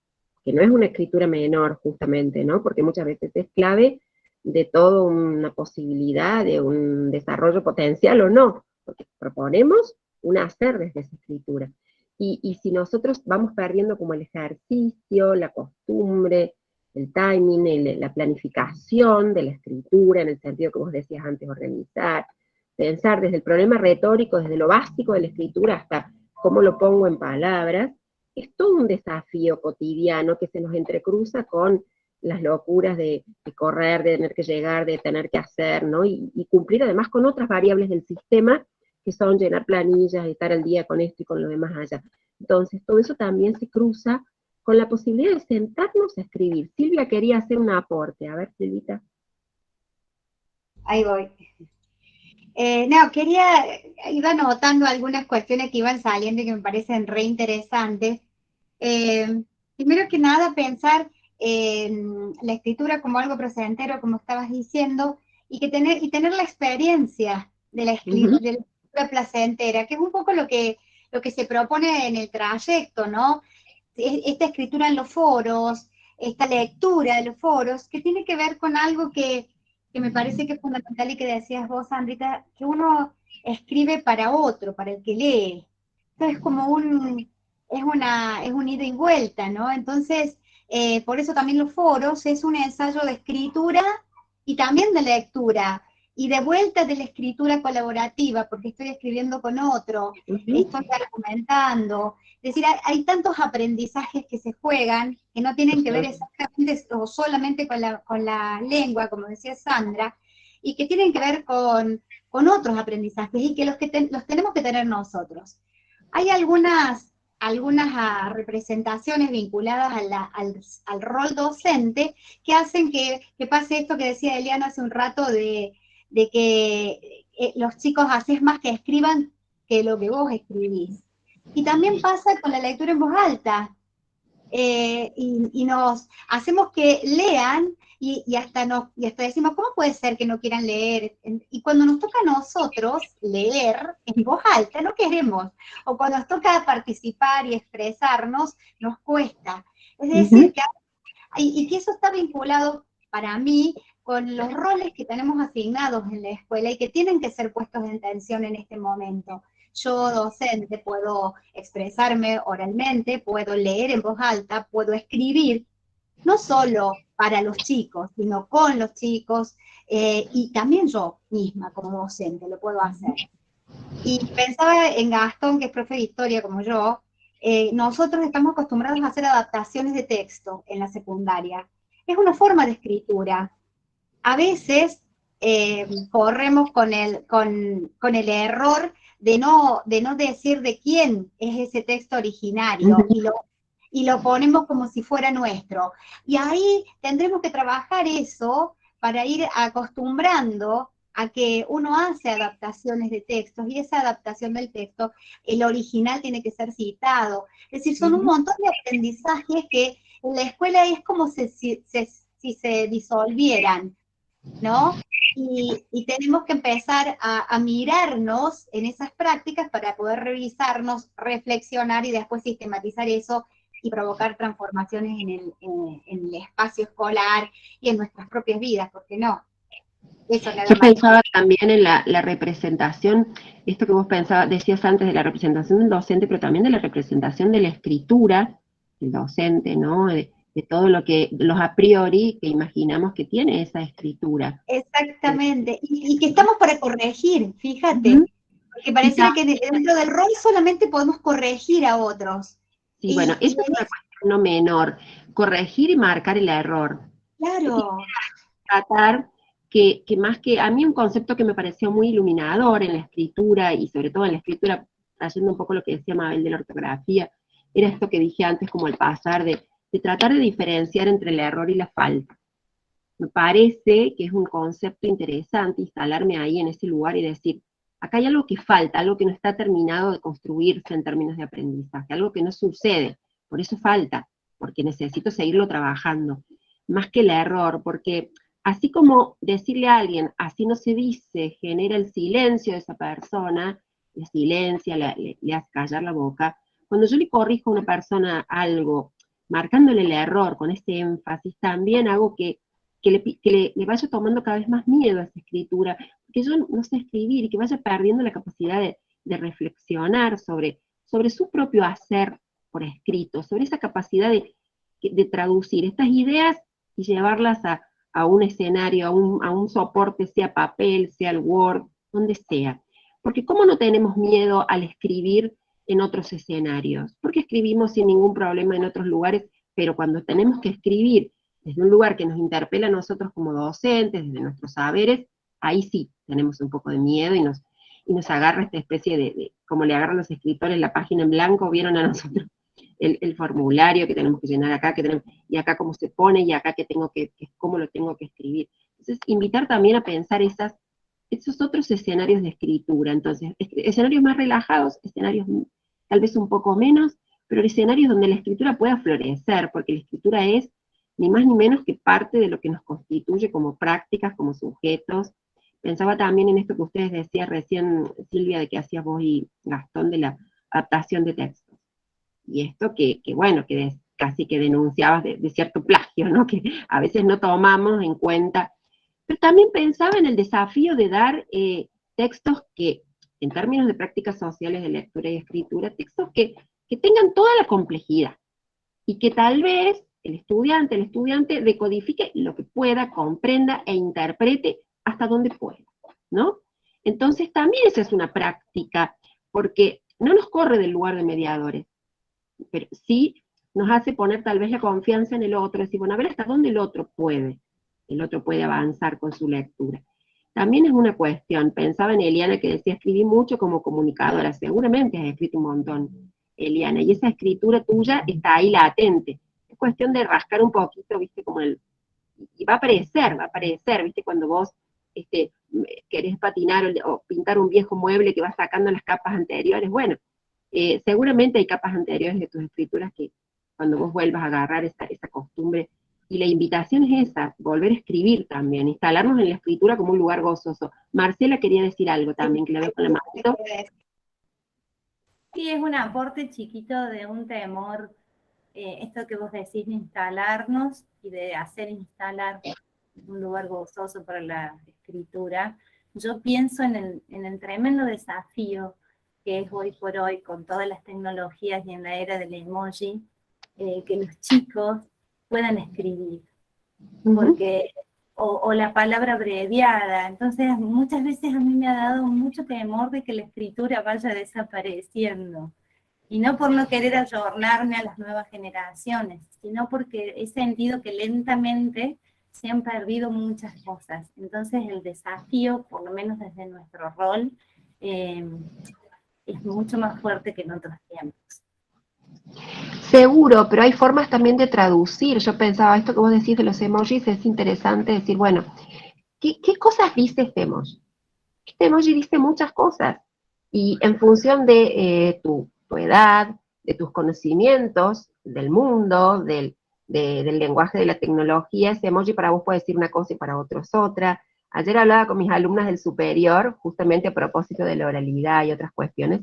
que no es una escritura menor, justamente, ¿no? Porque muchas veces es clave de toda una posibilidad, de un desarrollo potencial o no, porque proponemos un hacer desde esa escritura. Y si nosotros vamos perdiendo como el ejercicio, la costumbre, el timing, la planificación de la escritura, en el sentido que vos decías antes, organizar, pensar desde el problema retórico, desde lo básico de la escritura hasta cómo lo pongo en palabras, es todo un desafío cotidiano que se nos entrecruza con las locuras de correr, de tener que llegar, de tener que hacer, ¿no? Y cumplir además con otras variables del sistema, que son llenar planillas, estar al día con esto y con lo demás allá. Entonces, todo eso también se cruza con la posibilidad de sentarnos a escribir. Silvia quería hacer un aporte. A ver, Silvita. Ahí voy. No, iba notando algunas cuestiones que iban saliendo y que me parecen re interesantes. Primero que nada, pensar en la escritura como algo placentero, como estabas diciendo, y tener la experiencia de la escritura placentera, que es un poco lo que se propone en el trayecto, ¿no? Esta escritura en los foros, esta lectura de los foros, que tiene que ver con algo que me parece que es fundamental y que decías vos, Sandrita, que uno escribe para otro, para el que lee. Entonces es como es un ida y vuelta, ¿no? Entonces, por eso también los foros es un ensayo de escritura y también de lectura, y de vuelta de la escritura colaborativa, porque estoy escribiendo con otro, estoy argumentando. Es decir, hay tantos aprendizajes que se juegan que no tienen que ver exactamente o solamente con la lengua, como decía Sandra, y que tienen que ver con otros aprendizajes y que los tenemos que tener nosotros. Hay algunas representaciones vinculadas al rol docente que hacen que pase esto que decía Eliana hace un rato de que los chicos haces más que escriban que lo que vos escribís. Y también pasa con la lectura en voz alta. Y nos hacemos que lean y hasta decimos, ¿cómo puede ser que no quieran leer? Y cuando nos toca a nosotros leer en voz alta, no queremos. O cuando nos toca participar y expresarnos, nos cuesta. Es decir, que eso está vinculado para mí con los roles que tenemos asignados en la escuela y que tienen que ser puestos en tensión en este momento. Yo, docente, puedo expresarme oralmente, puedo leer en voz alta, puedo escribir, no solo para los chicos, sino con los chicos, y también yo misma como docente lo puedo hacer. Y pensaba en Gastón, que es profe de historia como yo. Nosotros estamos acostumbrados a hacer adaptaciones de texto en la secundaria. Es una forma de escritura. A veces corremos con el error de no decir de quién es ese texto originario y lo ponemos como si fuera nuestro. Y ahí tendremos que trabajar eso para ir acostumbrando a que uno hace adaptaciones de textos, y esa adaptación del texto, el original tiene que ser citado. Es decir, son un montón de aprendizajes que en la escuela es como si se disolvieran, ¿no? Y tenemos que empezar a mirarnos en esas prácticas para poder revisarnos, reflexionar y después sistematizar eso y provocar transformaciones en el espacio escolar y en nuestras propias vidas, ¿por qué no? Eso nada Yo más. pensaba también en la representación, esto que vos decías antes de la representación del docente, pero también de la representación de la escritura del docente, ¿no? De todo los a priori que imaginamos que tiene esa escritura. Exactamente, y que estamos para corregir, fíjate, porque pareciera que dentro del rol solamente podemos corregir a otros. Sí, bueno, eso es una cuestión no menor, corregir y marcar el error. Claro. Tratar que más que, a mí un concepto que me pareció muy iluminador en la escritura, y sobre todo en la escritura, trayendo un poco lo que decía Mabel de la ortografía, era esto que dije antes, como el pasar de tratar de diferenciar entre el error y la falta. Me parece que es un concepto interesante instalarme ahí en ese lugar y decir, acá hay algo que falta, algo que no está terminado de construirse en términos de aprendizaje, algo que no sucede, por eso falta, porque necesito seguirlo trabajando, más que el error, porque así como decirle a alguien, así no se dice, genera el silencio de esa persona, le silencia, le hace callar la boca. Cuando yo le corrijo a una persona algo, marcándole el error con este énfasis, también hago que le vaya tomando cada vez más miedo a esa escritura, que yo no sé escribir y que vaya perdiendo la capacidad de reflexionar sobre su propio hacer por escrito, sobre esa capacidad de traducir estas ideas y llevarlas a un escenario, a un soporte, sea papel, sea el Word, donde sea. Porque ¿cómo no tenemos miedo al escribir en otros escenarios? Porque escribimos sin ningún problema en otros lugares, pero cuando tenemos que escribir desde un lugar que nos interpela a nosotros como docentes, desde nuestros saberes, ahí sí tenemos un poco de miedo y nos agarra esta especie de como le agarran los escritores la página en blanco, vieron a nosotros el formulario que tenemos que llenar acá, y acá cómo se pone, y acá cómo lo tengo que escribir. Entonces, invitar también a pensar esas esos otros escenarios de escritura. Entonces, escenarios más relajados, escenarios tal vez un poco menos, pero escenarios donde la escritura pueda florecer, porque la escritura es ni más ni menos que parte de lo que nos constituye como prácticas, como sujetos. Pensaba también en esto que ustedes decían recién, Silvia, de que hacías vos y Gastón, de la adaptación de textos. Y esto que bueno, que casi que denunciabas de cierto plagio, ¿no? Que a veces no tomamos en cuenta. Pero también pensaba en el desafío de dar textos que, en términos de prácticas sociales de lectura y escritura, textos que tengan toda la complejidad, y que tal vez el estudiante decodifique lo que pueda, comprenda e interprete hasta donde pueda, ¿no? Entonces también esa es una práctica, porque no nos corre del lugar de mediadores, pero sí nos hace poner tal vez la confianza en el otro, decir, bueno, a ver hasta dónde el otro puede avanzar con su lectura. También es una cuestión, pensaba en Eliana que decía, escribí mucho como comunicadora, seguramente has escrito un montón, Eliana, y esa escritura tuya está ahí latente. Es cuestión de rascar un poquito, viste, como y va a aparecer, viste, cuando vos querés patinar o pintar un viejo mueble que vas sacando las capas anteriores, bueno, seguramente hay capas anteriores de tus escrituras que cuando vos vuelvas a agarrar esa costumbre, y la invitación es esa, volver a escribir también, instalarnos en la escritura como un lugar gozoso. Marcela quería decir algo también, que la veo con la mano. Sí, es un aporte chiquito de un temor, esto que vos decís de instalarnos y de hacer instalar un lugar gozoso para la escritura. Yo pienso en el tremendo desafío que es hoy por hoy con todas las tecnologías y en la era del emoji, que los chicos puedan escribir, porque o la palabra abreviada. Entonces, muchas veces a mí me ha dado mucho temor de que la escritura vaya desapareciendo. Y no por no querer ayornarme a las nuevas generaciones, sino porque he sentido que lentamente se han perdido muchas cosas. Entonces, el desafío, por lo menos desde nuestro rol, es mucho más fuerte que en otros tiempos. Seguro, pero hay formas también de traducir. Yo pensaba, esto que vos decís de los emojis es interesante decir, bueno, ¿qué cosas dice este emoji? Este emoji dice muchas cosas, y en función de tu edad, de tus conocimientos, del mundo, del lenguaje de la tecnología, ese emoji para vos puede decir una cosa y para otros otra. Ayer hablaba con mis alumnas del superior, justamente a propósito de la oralidad y otras cuestiones,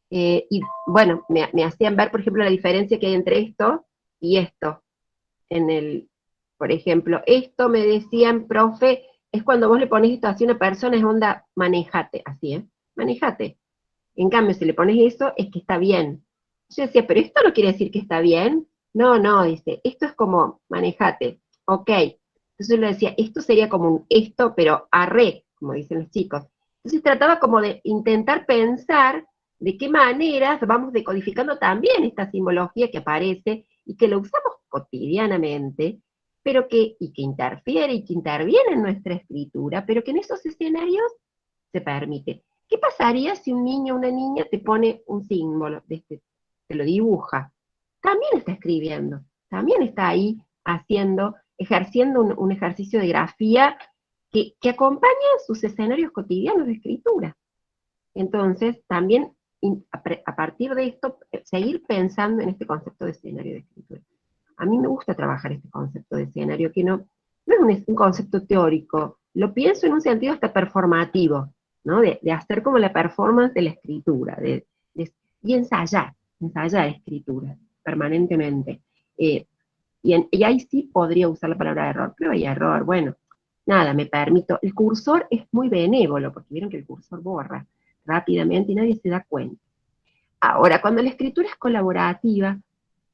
y bueno, me hacían ver, por ejemplo, la diferencia que hay entre esto y esto. Por ejemplo, esto me decían, profe, es cuando vos le pones esto así a una persona, es onda, manejate, así, manejate. En cambio, si le pones eso, es que está bien. Yo decía, pero esto no quiere decir que está bien. No, dice, esto es como, manejate, ok. Entonces yo le decía, esto sería como un esto, pero arre, como dicen los chicos. Entonces trataba como de intentar pensar de qué maneras vamos decodificando también esta simbología que aparece y que lo usamos cotidianamente, pero que interfiere y que interviene en nuestra escritura, pero que en esos escenarios se permite. ¿Qué pasaría si un niño o una niña te pone un símbolo, te lo dibuja? También está escribiendo, también está ahí ejerciendo un ejercicio de grafía que acompaña sus escenarios cotidianos de escritura. Entonces, también a partir de esto, seguir pensando en este concepto de escenario de escritura. A mí me gusta trabajar este concepto de escenario, que no es un concepto teórico, lo pienso en un sentido hasta performativo, ¿no? De hacer como la performance de la escritura, y ensayar escritura permanentemente. Y ahí sí podría usar la palabra error, pero hay error, bueno, nada, me permito. El cursor es muy benévolo, porque vieron que el cursor borra rápidamente y nadie se da cuenta. Ahora, cuando la escritura es colaborativa,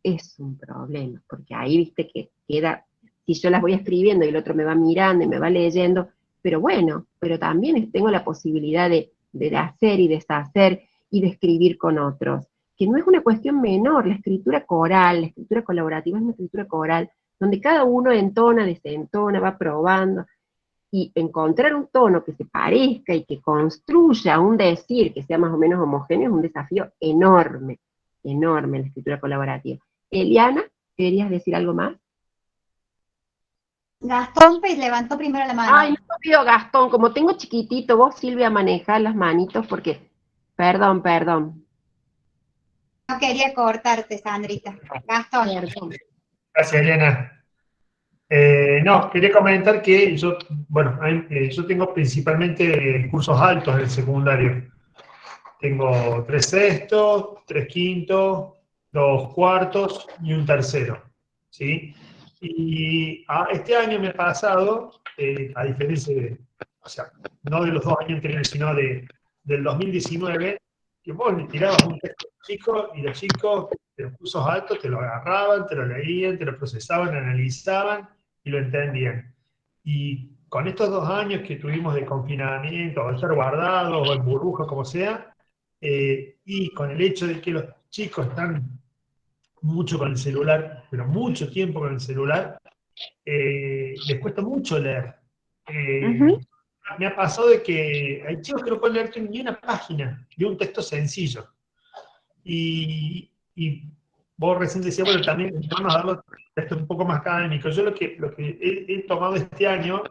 es un problema, porque ahí viste que queda, si yo las voy escribiendo y el otro me va mirando y me va leyendo, pero bueno, pero también tengo la posibilidad de hacer y deshacer y de escribir con otros, que no es una cuestión menor. La escritura coral, la escritura colaborativa es una escritura coral, donde cada uno entona, desentona, va probando, y encontrar un tono que se parezca y que construya un decir que sea más o menos homogéneo es un desafío enorme, enorme en la escritura colaborativa. Eliana, ¿querías decir algo más? Gastón pues, levantó primero la mano. Ay, no te pido Gastón, como tengo chiquitito, vos Silvia maneja las manitos porque, perdón. No quería cortarte, Sandrita. Gastón. Perdón. Gracias, Elena. No, quería comentar que yo, bueno, yo tengo principalmente cursos altos en el secundario. Tengo 3 sextos, 3 quintos, 2 cuartos y un tercero, ¿sí? Y este año me ha pasado, a diferencia de, o sea, no de los 2 años anteriores, sino del 2019, que vos le tirabas un texto a los chicos y los chicos de los cursos altos te lo agarraban, te lo leían, te lo procesaban, analizaban y lo entendían. Y con estos 2 años que tuvimos de confinamiento, o de estar guardados, o en burbuja, como sea, y con el hecho de que los chicos están mucho con el celular, pero mucho tiempo con el celular, les cuesta mucho leer. Me ha pasado de que hay chicos que no pueden leer ni una página de un texto sencillo. Y vos recién decías, bueno, también vamos a darlo esto un poco más académico. Yo lo que he tomado este año,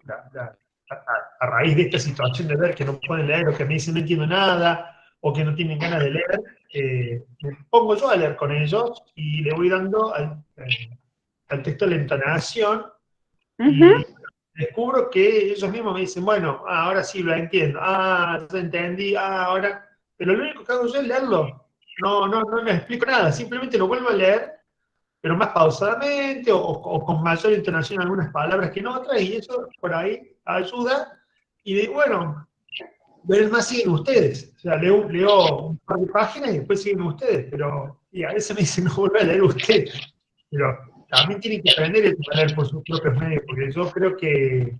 a raíz de esta situación de ver que no pueden leer o que me dicen no entiendo nada o que no tienen ganas de leer, me pongo yo a leer con ellos y le voy dando al texto la entonación y descubro que ellos mismos me dicen, bueno, ahora sí lo entiendo, lo entendí, ahora, pero lo único que hago yo es leerlo. No les explico nada, simplemente lo vuelvo a leer, pero más pausadamente o con mayor entonación en algunas palabras que en otras, y eso por ahí ayuda. Y bueno, ver más siguen ustedes. O sea, leo un par de páginas y después siguen ustedes, y a veces me dicen, no vuelve a leer usted. Pero también tienen que aprender a leer por sus propios medios, porque yo creo que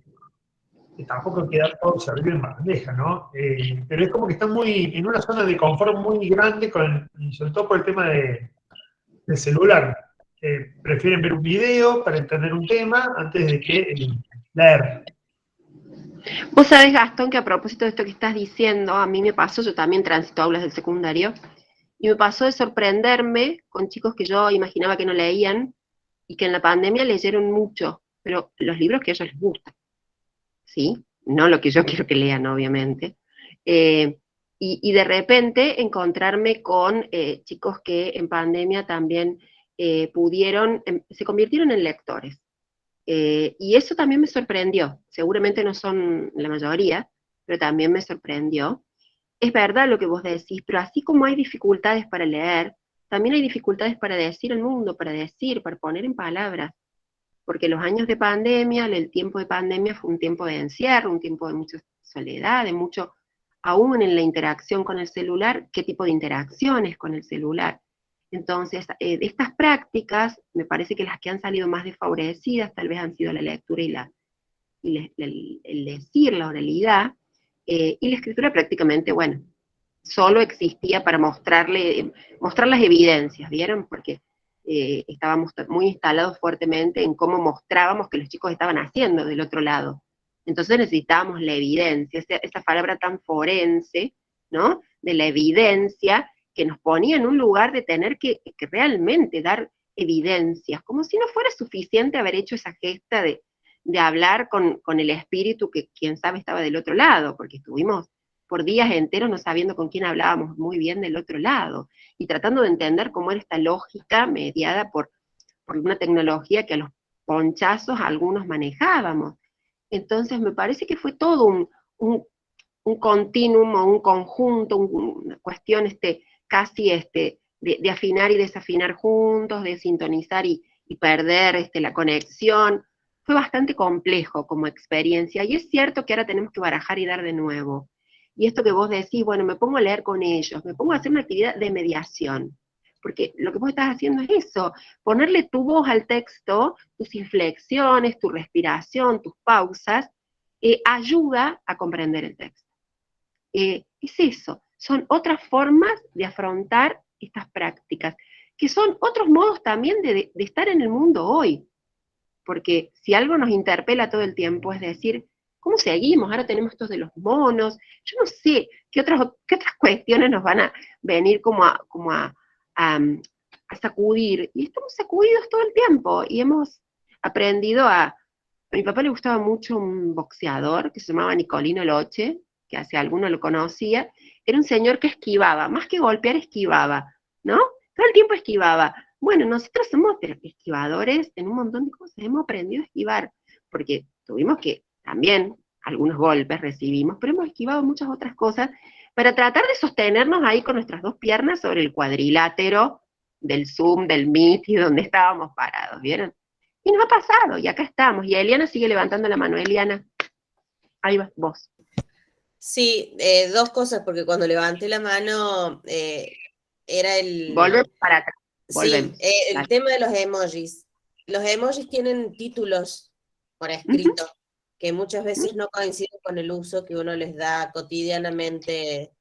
tampoco queda todo servido en bandeja, ¿no? Pero es como que están en una zona de confort muy grande, y sobre todo por el tema del celular. Prefieren ver un video para entender un tema antes de que leer. Vos sabés, Gastón, que a propósito de esto que estás diciendo, a mí me pasó, yo también transito aulas del secundario, y me pasó de sorprenderme con chicos que yo imaginaba que no leían, y que en la pandemia leyeron mucho, pero los libros que a ellos les gustan, ¿sí? No lo que yo quiero que lean, obviamente. Y de repente encontrarme con chicos que en pandemia también se convirtieron en lectores. Y eso también me sorprendió. Seguramente no son la mayoría, pero también me sorprendió. Es verdad lo que vos decís, pero así como hay dificultades para leer, también hay dificultades para decir el mundo, para poner en palabras. Porque los años de pandemia, el tiempo de pandemia fue un tiempo de encierro, un tiempo de mucha soledad, de mucho, aún en la interacción con el celular, qué tipo de interacciones con el celular. Entonces, de estas prácticas, me parece que las que han salido más desfavorecidas tal vez han sido la lectura el decir, la oralidad, y la escritura prácticamente, bueno, solo existía para mostrar las evidencias, ¿vieron? Porque estábamos muy instalados fuertemente en cómo mostrábamos que los chicos estaban haciendo del otro lado. Entonces necesitábamos la evidencia, esa palabra tan forense, ¿no? De la evidencia, que nos ponía en un lugar de tener que realmente dar evidencias, como si no fuera suficiente haber hecho esa gesta de hablar con el espíritu que quién sabe estaba del otro lado, porque estuvimos por días enteros no sabiendo con quién hablábamos muy bien del otro lado, y tratando de entender cómo era esta lógica mediada por una tecnología que a los ponchazos algunos manejábamos. Entonces me parece que fue todo un continuum, un conjunto, una cuestión casi de afinar y desafinar juntos, de sintonizar y perder la conexión. Fue bastante complejo como experiencia, y es cierto que ahora tenemos que barajar y dar de nuevo. Y esto que vos decís, bueno, me pongo a leer con ellos, me pongo a hacer una actividad de mediación, porque lo que vos estás haciendo es eso, ponerle tu voz al texto, tus inflexiones, tu respiración, tus pausas, ayuda a comprender el texto. Es eso, son otras formas de afrontar estas prácticas, que son otros modos también de estar en el mundo hoy, porque si algo nos interpela todo el tiempo es decir, ¿cómo seguimos? Ahora tenemos estos de los monos, yo no sé qué otras cuestiones nos van a venir como a sacudir, y estamos sacudidos todo el tiempo, y hemos aprendido a A mi papá le gustaba mucho un boxeador que se llamaba Nicolino Loche, que hace alguno lo conocía. Era un señor que esquivaba, más que golpear, esquivaba, ¿no? Todo el tiempo esquivaba. Bueno, nosotros somos esquivadores en un montón de cosas, hemos aprendido a esquivar, porque tuvimos que también algunos golpes recibimos, pero hemos esquivado muchas otras cosas para tratar de sostenernos ahí con nuestras dos piernas sobre el cuadrilátero del Zoom, del Meet y donde estábamos parados, ¿vieron? Y nos ha pasado, y acá estamos, y Eliana sigue levantando la mano. Eliana, ahí vas vos. Sí, dos cosas, porque cuando levanté la mano era el... Volvemos para atrás. Sí, el tema de los emojis. Los emojis tienen títulos por escrito, que muchas veces no coinciden con el uso que uno les da cotidianamente,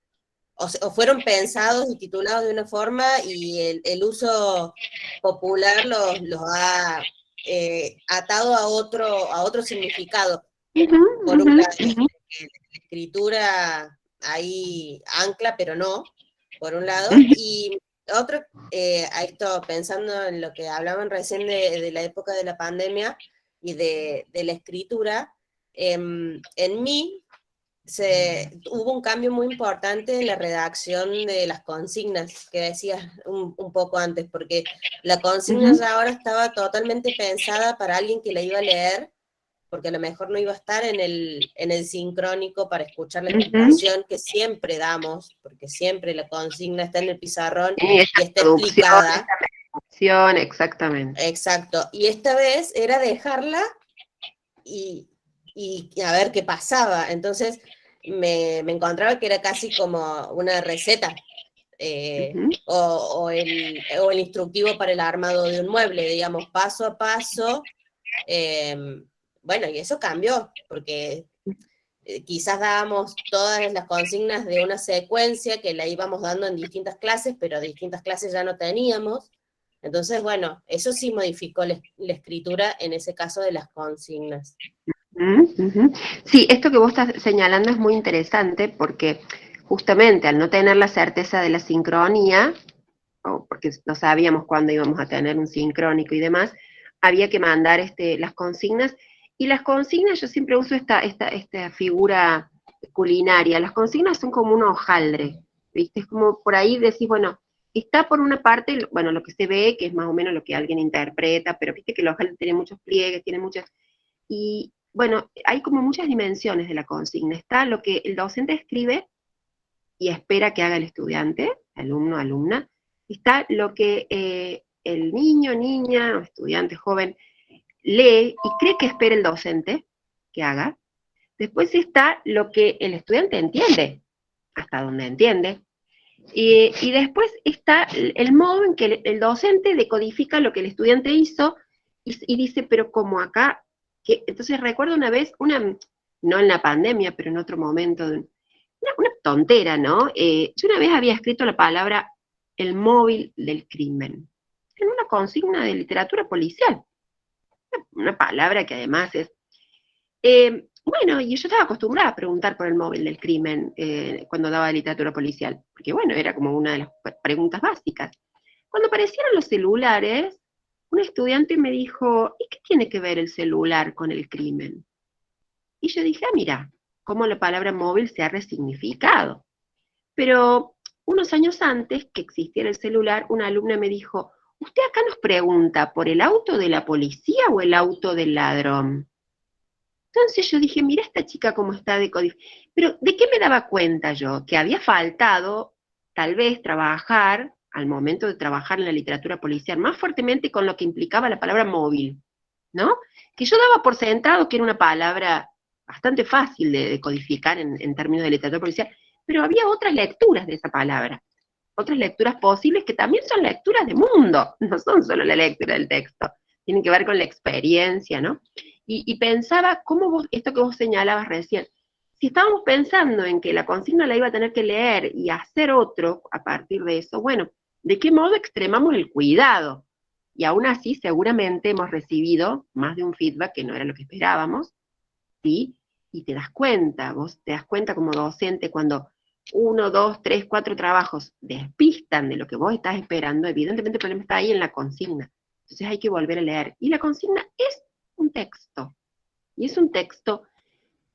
o fueron pensados y titulados de una forma y el uso popular los ha atado a otro significado. Por un lado, la escritura ahí ancla, pero no, por un lado, y otro, a esto pensando en lo que hablaban recién de la época de la pandemia y de la escritura, en mí hubo un cambio muy importante en la redacción de las consignas, que decías un poco antes, porque la consigna ya ahora estaba totalmente pensada para alguien que la iba a leer, porque a lo mejor no iba a estar en el sincrónico para escuchar la explicación que siempre damos, porque siempre la consigna está en el pizarrón y está explicada. Exactamente. Exacto, y esta vez era dejarla y a ver qué pasaba. Entonces me encontraba que era casi como una receta, o el instructivo para el armado de un mueble, digamos, paso a paso. Bueno, y eso cambió, porque quizás dábamos todas las consignas de una secuencia que la íbamos dando en distintas clases, pero distintas clases ya no teníamos. Entonces, bueno, eso sí modificó la escritura en ese caso de las consignas. Sí, esto que vos estás señalando es muy interesante porque justamente al no tener la certeza de la sincronía, o porque no sabíamos cuándo íbamos a tener un sincrónico y demás, había que mandar las consignas, y las consignas, yo siempre uso esta figura culinaria, las consignas son como un hojaldre, ¿viste? Es como por ahí decís, bueno, está por una parte, bueno, lo que se ve, que es más o menos lo que alguien interpreta, pero viste que el hojaldre tiene muchos pliegues, tiene muchas, y bueno, hay como muchas dimensiones de la consigna. Está lo que el docente escribe y espera que haga el estudiante, alumno, alumna. Está lo que el niño, niña, o estudiante joven lee y cree que espera el docente que haga. Después está lo que el estudiante entiende, hasta donde entiende. Y después está el modo en que el docente decodifica lo que el estudiante hizo y dice, pero como acá, entonces recuerdo una vez, no en la pandemia, pero en otro momento, una tontera, ¿no? Yo una vez había escrito la palabra el móvil del crimen, en una consigna de literatura policial, una palabra que además es... bueno, y yo estaba acostumbrada a preguntar por el móvil del crimen cuando daba literatura policial, porque bueno, era como una de las preguntas básicas. Cuando aparecieron los celulares, un estudiante me dijo, ¿y qué tiene que ver el celular con el crimen? Y yo dije, mira, cómo la palabra móvil se ha resignificado. Pero unos años antes que existiera el celular, una alumna me dijo, ¿usted acá nos pregunta por el auto de la policía o el auto del ladrón? Entonces yo dije, mira esta chica cómo está decodificada. Pero ¿de qué me daba cuenta yo? Que había faltado, tal vez, trabajar, al momento de trabajar en la literatura policial, más fuertemente con lo que implicaba la palabra móvil, ¿no? Que yo daba por sentado que era una palabra bastante fácil de decodificar en términos de literatura policial, pero había otras lecturas de esa palabra, otras lecturas posibles que también son lecturas de mundo, no son solo la lectura del texto, tienen que ver con la experiencia, ¿no? Y pensaba, ¿cómo esto que vos señalabas recién, si estábamos pensando en que la consigna la iba a tener que leer y hacer otro a partir de eso, bueno, ¿de qué modo extremamos el cuidado? Y aún así seguramente hemos recibido más de un feedback que no era lo que esperábamos, ¿sí? Y vos te das cuenta como docente cuando 1, 2, 3, 4 trabajos despistan de lo que vos estás esperando, evidentemente el problema está ahí en la consigna. Entonces hay que volver a leer. Y la consigna es un texto. Y es un texto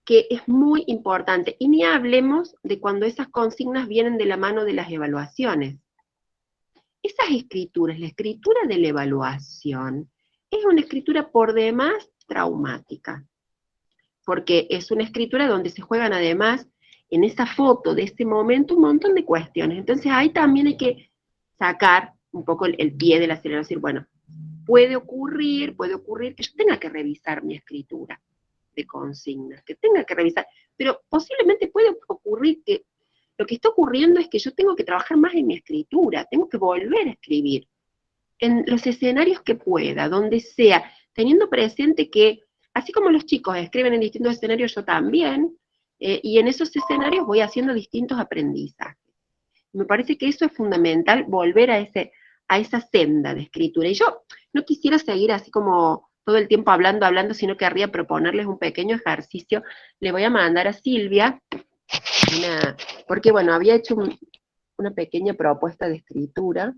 que es muy importante. Y ni hablemos de cuando esas consignas vienen de la mano de las evaluaciones. Esas escrituras, la escritura de la evaluación, es una escritura por demás traumática, porque es una escritura donde se juegan además en esa foto de ese momento un montón de cuestiones. Entonces ahí también hay que sacar un poco el pie del acelerador, decir, bueno, puede ocurrir que yo tenga que revisar mi escritura de consignas, que tenga que revisar, pero posiblemente puede ocurrir que lo que está ocurriendo es que yo tengo que trabajar más en mi escritura, tengo que volver a escribir en los escenarios que pueda, donde sea, teniendo presente que, así como los chicos escriben en distintos escenarios, yo también, y en esos escenarios voy haciendo distintos aprendizajes. Me parece que eso es fundamental, volver a esa senda de escritura. Y yo no quisiera seguir así como todo el tiempo hablando, sino querría proponerles un pequeño ejercicio. Le voy a mandar a Silvia, porque bueno, había hecho una pequeña propuesta de escritura.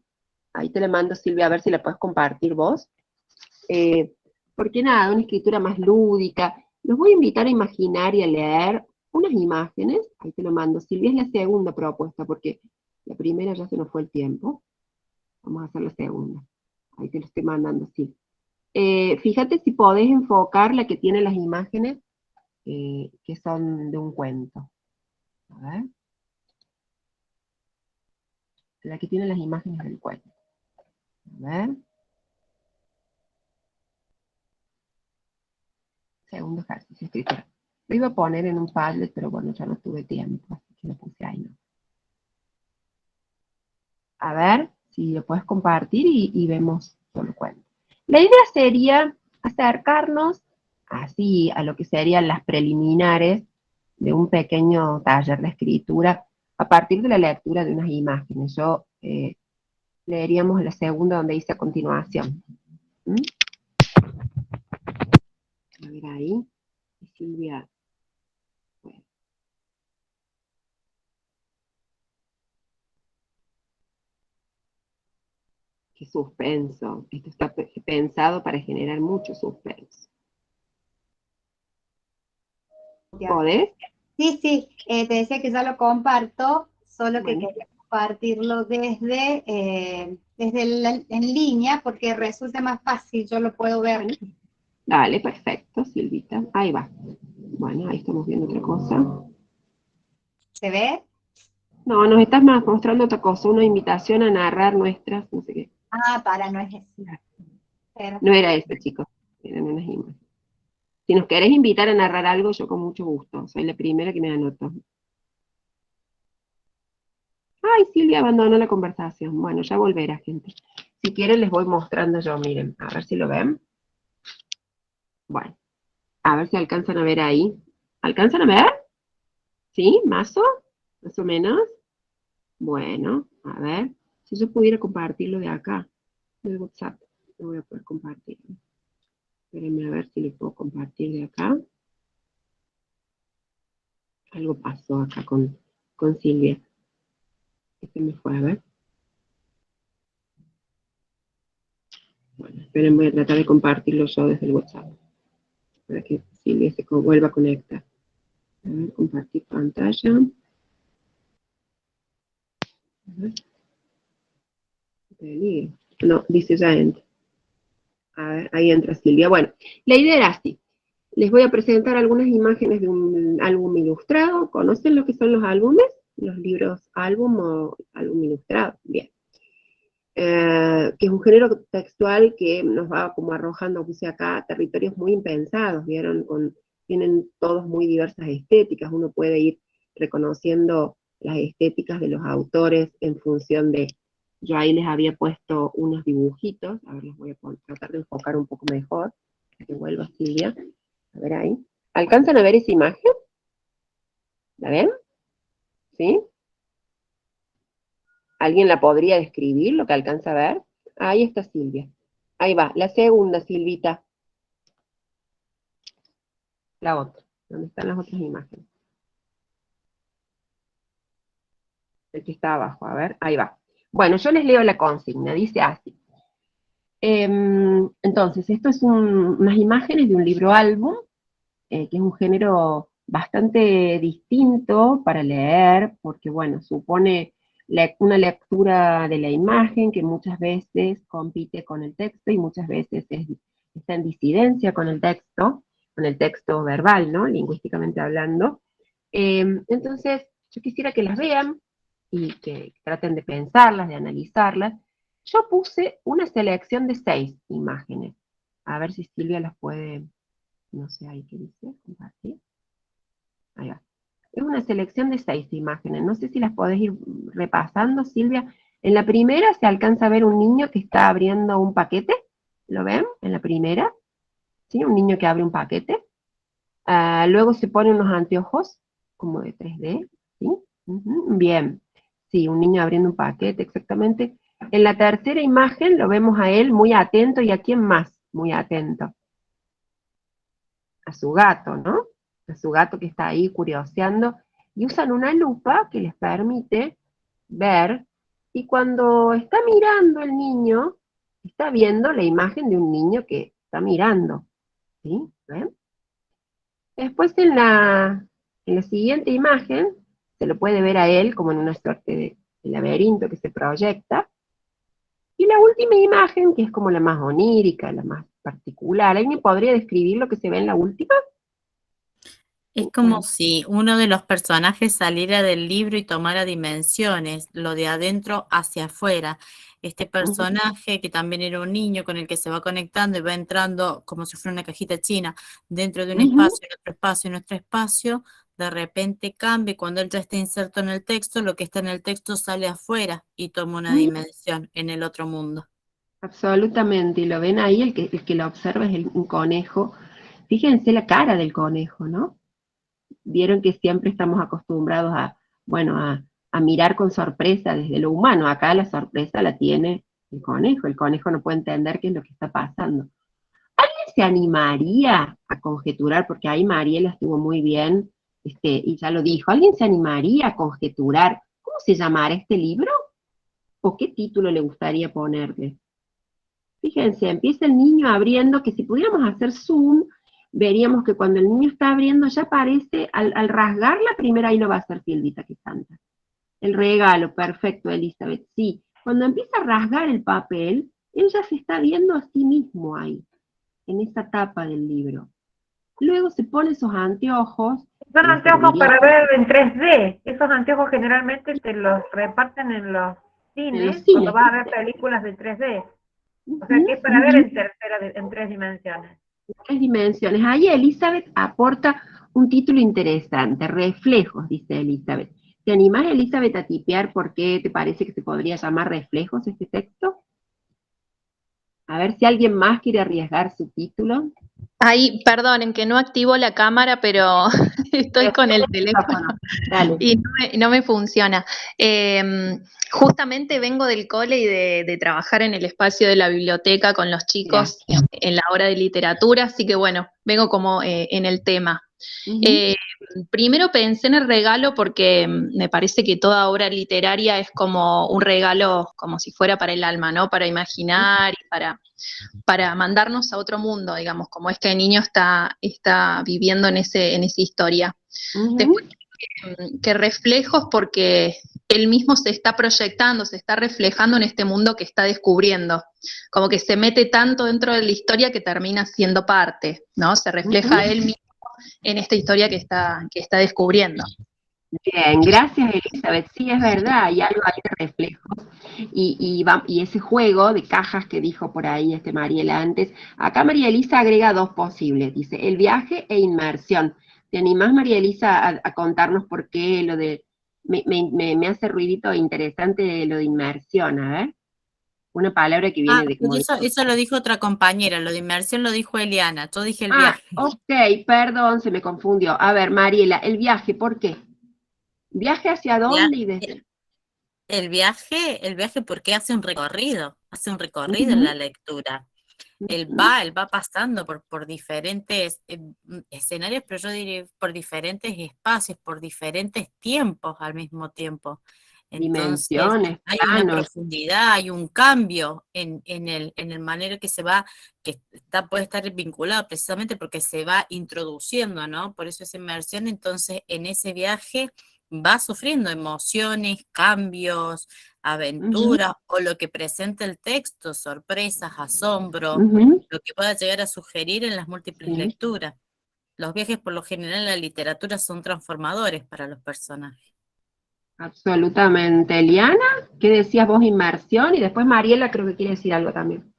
Ahí te la mando, Silvia, a ver si la puedes compartir vos. Porque nada, una escritura más lúdica. Los voy a invitar a imaginar y a leer unas imágenes. Ahí te lo mando, Silvia, es la segunda propuesta, porque la primera ya se nos fue el tiempo. Vamos a hacer la segunda. Ahí te lo estoy mandando, sí. Fíjate si podés enfocar la que tiene las imágenes que son de un cuento. A ver. La que tiene las imágenes del cuento. A ver. Segundo ejercicio, escritura. Lo iba a poner en un Padlet, pero bueno, ya no tuve tiempo, así que lo puse ahí, ¿no? A ver si lo puedes compartir y vemos solo cuento. La idea sería acercarnos así a lo que serían las preliminares de un pequeño taller de escritura a partir de la lectura de unas imágenes. Yo leeríamos la segunda donde dice a continuación. A ver ahí. Silvia. Bueno. Qué suspenso. Esto está pensado para generar mucho suspenso. ¿Podés? Sí, sí, te decía que ya lo comparto, solo que Bueno. quería compartirlo desde en línea porque resulta más fácil, yo lo puedo ver. Bueno. Dale, perfecto, Silvita. Ahí va. Bueno, ahí estamos viendo otra cosa. ¿Se ve? No, nos estás mostrando otra cosa, una invitación a narrar nuestras, no sé qué. Ah, no es así. No era eso, chicos. Eran unas imágenes. Si nos querés invitar a narrar algo, yo con mucho gusto. Soy la primera que me anoto. Ay, Silvia abandonó la conversación. Bueno, ya volverá, gente. Si quieren les voy mostrando yo, miren. A ver si lo ven. Bueno. A ver si alcanzan a ver ahí. ¿Alcanzan a ver? ¿Sí? ¿Mazo? ¿Más o menos? Bueno, a ver. Si yo pudiera compartirlo de acá, del WhatsApp, lo voy a poder compartir. Espérenme a ver si lo puedo compartir de acá. Algo pasó acá con Silvia. Este me fue, a ver. Bueno, esperen, voy a tratar de compartirlo yo desde el WhatsApp. Para que Silvia se vuelva a conectar. A ver, compartir pantalla. A ver. Peligro. No, dice ya entra. A ver, ahí entra Silvia. Bueno, la idea era así. Les voy a presentar algunas imágenes de un álbum ilustrado. ¿Conocen lo que son los álbumes? Los libros álbum o álbum ilustrado. Bien. Que es un género textual que nos va como arrojando, puse acá, territorios muy impensados, ¿vieron? Tienen todos muy diversas estéticas. Uno puede ir reconociendo las estéticas de los autores en función de... Yo ahí les había puesto unos dibujitos. A ver, les voy a tratar de enfocar un poco mejor. Que vuelva Silvia. A ver ahí. ¿Alcanzan a ver esa imagen? ¿La ven? ¿Sí? ¿Alguien la podría describir, lo que alcanza a ver? Ahí está Silvia. Ahí va. La segunda, Silvita. La otra. ¿Dónde están las otras imágenes? El que está abajo. A ver. Ahí va. Bueno, yo les leo la consigna. Dice así. Entonces, esto es unas imágenes de un libro álbum que es un género bastante distinto para leer, porque bueno, supone una lectura de la imagen que muchas veces compite con el texto y muchas veces está en disidencia con el texto verbal, ¿no? Lingüísticamente hablando. Entonces, yo quisiera que las vean y que traten de pensarlas, de analizarlas. Yo puse una selección de 6 imágenes. A ver si Silvia las puede, no sé ahí qué dice, compartir. Ahí va. Es una selección de 6 imágenes. No sé si las podés ir repasando, Silvia. En la primera se alcanza a ver un niño que está abriendo un paquete. ¿Lo ven? En la primera. ¿Sí? Un niño que abre un paquete. Luego se pone unos anteojos, como de 3D. ¿Sí? Bien. Sí, un niño abriendo un paquete, exactamente. En la tercera imagen lo vemos a él muy atento. ¿Y a quién más muy atento? A su gato, ¿no? A su gato que está ahí curioseando, y usan una lupa que les permite ver, y cuando está mirando el niño, está viendo la imagen de un niño que está mirando, ¿sí? ¿Ven? Después en la siguiente imagen, se lo puede ver a él como en una suerte de laberinto que se proyecta, y la última imagen, que es como la más onírica, la más particular, ¿alguien podría describir lo que se ve en la última? Es como si uno de los personajes saliera del libro y tomara dimensiones, lo de adentro hacia afuera. Este personaje, que también era un niño con el que se va conectando y va entrando como si fuera una cajita china dentro de un espacio, en otro espacio, en otro espacio, de repente cambia y cuando él ya está inserto en el texto, lo que está en el texto sale afuera y toma una dimensión en el otro mundo. Absolutamente, y lo ven ahí, el que lo observa es un conejo. Fíjense la cara del conejo, ¿no? Vieron que siempre estamos acostumbrados bueno, a mirar con sorpresa desde lo humano. Acá la sorpresa la tiene el conejo no puede entender qué es lo que está pasando. ¿Alguien se animaría a conjeturar, porque ahí Mariela estuvo muy bien, y ya lo dijo, ¿alguien se animaría a conjeturar cómo se llamará este libro? ¿O qué título le gustaría ponerle? Fíjense, empieza el niño abriendo, que si pudiéramos hacer zoom, veríamos que cuando el niño está abriendo ya aparece, al rasgar la primera, ahí lo va a hacer Silvita que canta. El regalo, perfecto, Elizabeth, sí. Cuando empieza a rasgar el papel, él ya se está viendo a sí mismo ahí, en esa tapa del libro. Luego se pone esos anteojos. Son anteojos para ver en 3D. Esos anteojos generalmente te los reparten en los cines, cuando vas a ver películas de 3D. O sea que es para ver en 3 dimensiones. 3 dimensiones. Ahí Elizabeth aporta un título interesante, Reflejos, dice Elizabeth. ¿Te animás, Elizabeth, a tipear por qué te parece que se podría llamar Reflejos este texto? A ver si alguien más quiere arriesgar su título. Ay, perdonen que no activo la cámara, pero estoy con el teléfono y no me funciona. Justamente vengo del cole y de trabajar en el espacio de la biblioteca con los chicos en la hora de literatura, así que bueno, vengo como en el tema. Primero pensé en el regalo porque me parece que toda obra literaria es como un regalo, como si fuera para el alma, ¿no? Para imaginar y para mandarnos a otro mundo, digamos, como este niño está viviendo en esa historia. Después, que reflejos porque él mismo se está proyectando, se está reflejando en este mundo que está descubriendo, como que se mete tanto dentro de la historia que termina siendo parte, ¿no? Se refleja él mismo en esta historia que está descubriendo. Bien, gracias Elizabeth. Sí, es verdad, hay algo ahí de reflejos. Y ese juego de cajas que dijo por ahí Mariela antes, acá María Elisa agrega 2 posibles, dice el viaje e inmersión. ¿Te animás, María Elisa, a contarnos por qué lo de, me hace ruidito interesante lo de inmersión, a ver? Una palabra que viene de... Como eso lo dijo otra compañera, lo de inmersión lo dijo Eliana, yo dije el viaje. Ok, perdón, se me confundió. A ver, Mariela, el viaje, ¿por qué? ¿Viaje hacia dónde y desde? El viaje porque hace un recorrido en la lectura. Él va pasando por diferentes escenarios, pero yo diría por diferentes espacios, por diferentes tiempos al mismo tiempo. Entonces, Dimensiones, hay una planos. profundidad, hay un cambio en el manera que se va, puede estar vinculado precisamente porque se va introduciendo, ¿no? Por eso esa inmersión, entonces, en ese viaje va sufriendo emociones, cambios, aventuras, o lo que presenta el texto, sorpresas, asombro, lo que pueda llegar a sugerir en las múltiples Sí. lecturas. Los viajes, por lo general, en la literatura son transformadores para los personajes. Absolutamente. Eliana, ¿qué decías vos? Inmersión, y después Mariela creo que quiere decir algo también.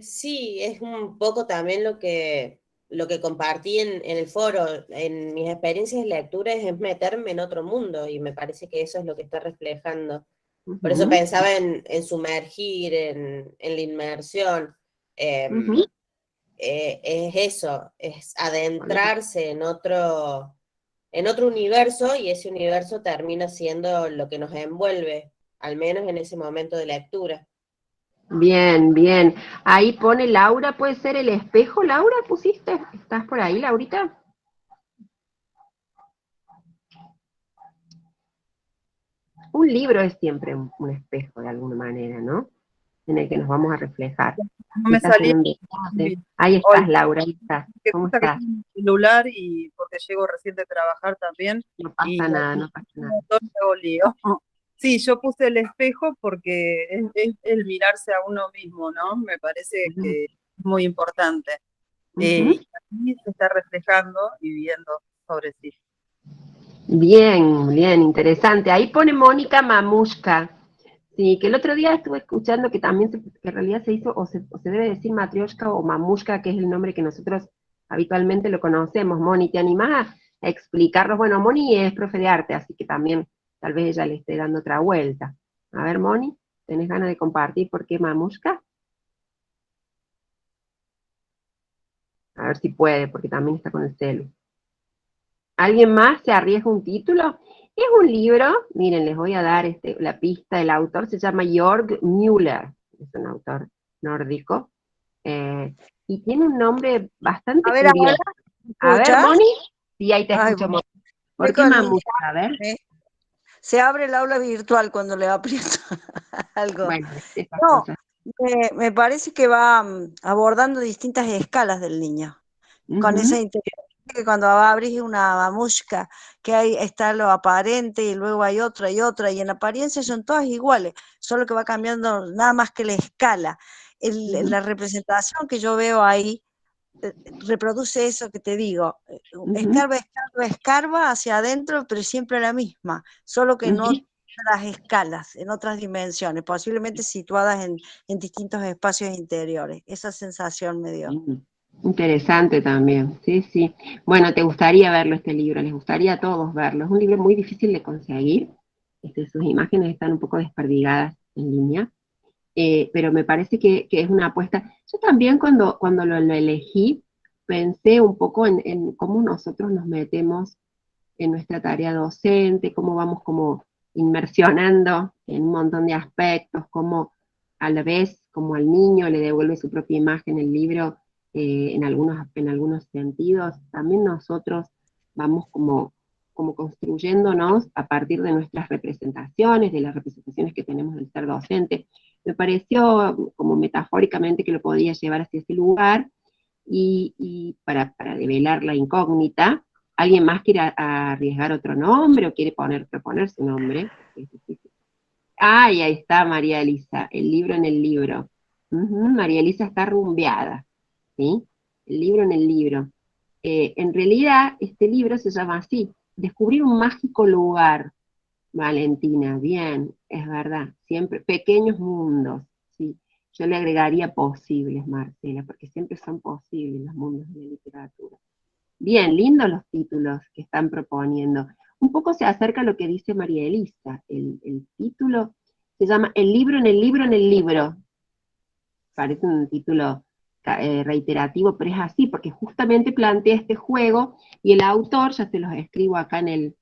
Sí, es un poco también lo que compartí en el foro. En mis experiencias de lectura es meterme en otro mundo, y me parece que eso es lo que está reflejando. Por eso pensaba en sumergir, en la inmersión. Es eso, es adentrarse en otro universo, y ese universo termina siendo lo que nos envuelve, al menos en ese momento de lectura. Bien, bien. Ahí pone Laura, ¿puede ser el espejo? Laura, ¿pusiste? ¿Estás por ahí, Laurita? Un libro es siempre un espejo de alguna manera, ¿no? En el que nos vamos a reflejar. No me Estás salía. en un desfase. Ahí estás, Laura, ahí estás. ¿Cómo Gusta que estás? tenga mi celular, y porque llego recién de trabajar también. No pasa Y nada, no pasa nada. hago lío. Sí, yo puse el espejo porque es el mirarse a uno mismo, ¿no? Me parece que es muy importante. Y aquí se está reflejando y viendo sobre sí. Bien, bien, interesante. Ahí pone Mónica Mamushka. Sí, que el otro día estuve escuchando que también, que en realidad se hizo, o se debe decir Matrioshka o Mamushka, que es el nombre que nosotros habitualmente lo conocemos. Moni, ¿te animás a explicarnos? Bueno, Moni es profe de arte, así que también tal vez ella le esté dando otra vuelta. A ver, Moni, ¿tenés ganas de compartir por qué Mamushka? A ver si puede, porque también está con el celu. ¿Alguien más se arriesga un título? Es un libro, miren, les voy a dar la pista, el autor se llama Jörg Müller, es un autor nórdico, y tiene un nombre bastante A ver, ahora, curioso. A ver, ¿escuchas? Moni, sí, ahí te Ay, escucho, bueno, Moni. ¿Por qué Mamushka? A ver. se abre el aula virtual cuando le aprieto algo. Bueno, esas No, cosas. me parece que va abordando distintas escalas del niño, con esa interior. Que cuando abrís una mamushka, que ahí está lo aparente y luego hay otra, y en apariencia son todas iguales, solo que va cambiando nada más que la escala. La representación que yo veo ahí reproduce eso que te digo, escarba hacia adentro, pero siempre la misma, solo que no las escalas, en otras dimensiones, posiblemente situadas en distintos espacios interiores. Esa sensación me dio. Interesante también, sí, sí. Bueno, ¿te gustaría verlo este libro? ¿Les gustaría a todos verlo? Es un libro muy difícil de conseguir, sus imágenes están un poco desperdigadas en línea, pero me parece que es una apuesta. Yo también cuando lo elegí, pensé un poco en cómo nosotros nos metemos en nuestra tarea docente, cómo vamos como inmersionando en un montón de aspectos, cómo a la vez, como al niño le devuelve su propia imagen el libro, en algunos sentidos, también nosotros vamos como construyéndonos a partir de nuestras representaciones, de las representaciones que tenemos del ser docente. Me pareció como metafóricamente que lo podía llevar hacia ese lugar, y para develar la incógnita, ¿alguien más quiere arriesgar otro nombre o quiere proponer su nombre? Ay, ahí está María Elisa, el libro en el libro. María Elisa está rumbeada, ¿sí? El libro en el libro. En realidad, este libro se llama así, Descubrir un mágico lugar. Valentina, bien, es verdad, siempre, pequeños mundos, ¿sí? Yo le agregaría posibles, Marcela, porque siempre son posibles los mundos de la literatura. Bien, lindos los títulos que están proponiendo. Un poco se acerca a lo que dice María Elisa. El título se llama El libro en el libro en el libro. Parece un título reiterativo, pero es así, porque justamente plantea este juego, y el autor, ya se los escribo acá en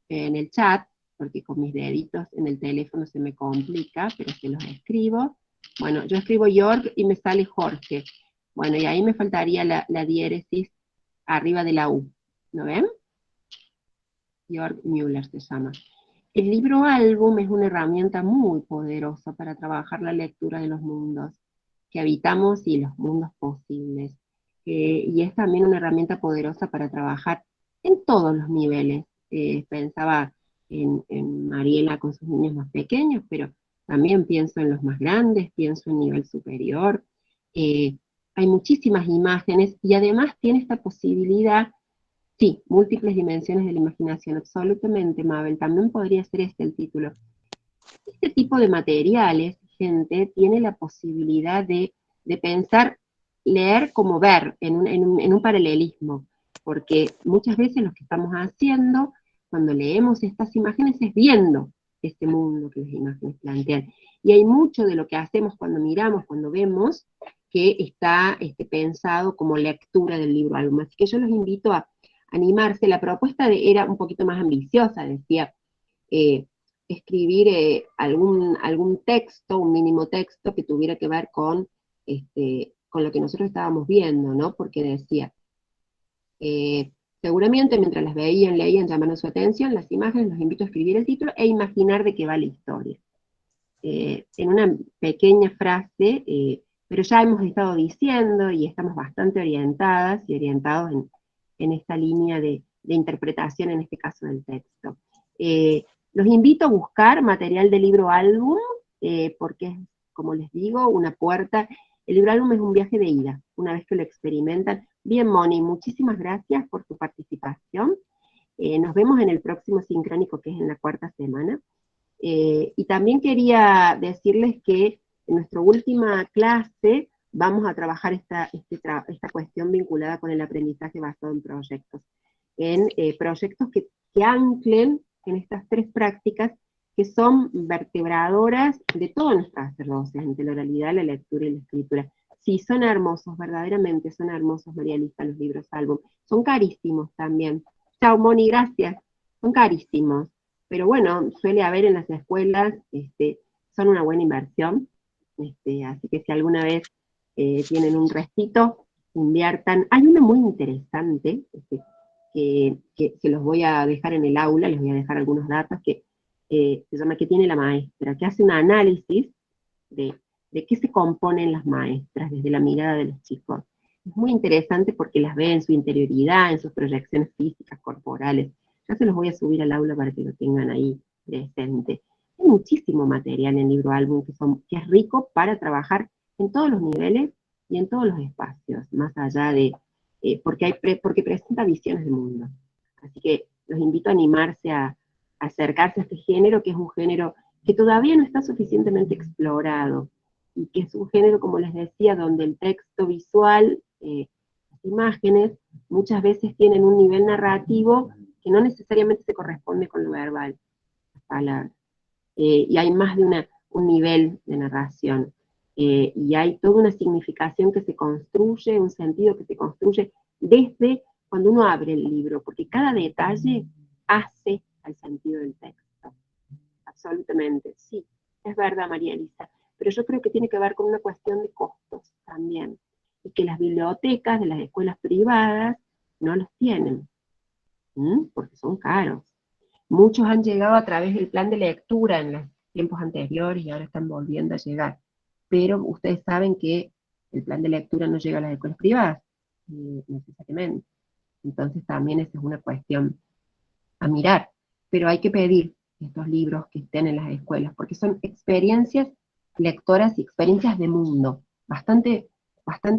el chat, porque con mis deditos en el teléfono se me complica, pero se los escribo. Bueno, yo escribo Jörg y me sale Jorge. Bueno, y ahí me faltaría la diéresis arriba de la U, ¿no ven? Jörg Müller se llama. el libro álbum es una herramienta muy poderosa para trabajar la lectura de los mundos que habitamos y los mundos posibles. Y es también una herramienta poderosa para trabajar en todos los niveles. Pensaba en Mariela con sus niños más pequeños, pero también pienso en los más grandes, pienso en nivel superior. Hay muchísimas imágenes y además tiene esta posibilidad. Sí, múltiples dimensiones de la imaginación, absolutamente, Mabel, también podría ser este el título. Este tipo de materiales, gente, tiene la posibilidad de pensar, leer como ver, en un paralelismo, porque muchas veces lo que estamos haciendo, cuando leemos estas imágenes, es viendo este mundo que las imágenes plantean. Y hay mucho de lo que hacemos cuando miramos, cuando vemos, que está pensado como lectura del libro álbum. Así que yo los invito a animarse. La propuesta era un poquito más ambiciosa, decía, escribir algún texto, un mínimo texto que tuviera que ver con lo que nosotros estábamos viendo, ¿no? Porque decía, seguramente mientras las veían, leían, llamaron su atención, las imágenes, los invito a escribir el título e imaginar de qué va la historia. En una pequeña frase, pero ya hemos estado diciendo y estamos bastante orientadas y orientados en esta línea de interpretación, en este caso del texto. Los invito a buscar material de libro álbum, porque es, como les digo, una puerta. El libro álbum es un viaje de ida, una vez que lo experimentan. Bien, Moni, muchísimas gracias por tu participación. Nos vemos en el próximo sincrónico, que es en la 4ª semana. Y también quería decirles que en nuestra última clase vamos a trabajar esta cuestión vinculada con el aprendizaje basado en proyectos. En proyectos que anclen en estas 3 prácticas que son vertebradoras de todo nuestro hacer docente, la oralidad, la lectura y la escritura. Sí, son hermosos, verdaderamente son hermosos, María Elisa, los libros álbum. Son carísimos también. Chao, Moni, gracias. Son carísimos. Pero bueno, suele haber en las escuelas, son una buena inversión. Así que si alguna vez tienen un restito, inviertan. Hay uno muy interesante, que se los voy a dejar en el aula, les voy a dejar algunos datos, que se llama ¿Qué tiene la maestra?, que hace un análisis de qué se componen las maestras desde la mirada de los chicos. Es muy interesante porque las ve en su interioridad, en sus proyecciones físicas, corporales. Ya se los voy a subir al aula para que lo tengan ahí presente. Hay muchísimo material en libro álbum que es rico para trabajar en todos los niveles y en todos los espacios, más allá de, porque presenta visiones del mundo. Así que los invito a animarse a acercarse a este género, que es un género que todavía no está suficientemente explorado, y que es un género, como les decía, donde el texto visual, las imágenes, muchas veces tienen un nivel narrativo que no necesariamente se corresponde con lo verbal, las palabras. Y hay más de un nivel de narración. Y hay toda una significación que se construye, un sentido que se construye desde cuando uno abre el libro, porque cada detalle hace al sentido del texto. Absolutamente, sí, es verdad, María Elisa. Pero yo creo que tiene que ver con una cuestión de costos también, y que las bibliotecas de las escuelas privadas no los tienen, porque son caros. Muchos han llegado a través del plan de lectura en los tiempos anteriores y ahora están volviendo a llegar. Pero ustedes saben que el plan de lectura no llega a las escuelas privadas, necesariamente. Entonces también esa es una cuestión a mirar. Pero hay que pedir estos libros que estén en las escuelas, porque son experiencias lectoras y experiencias de mundo, bastante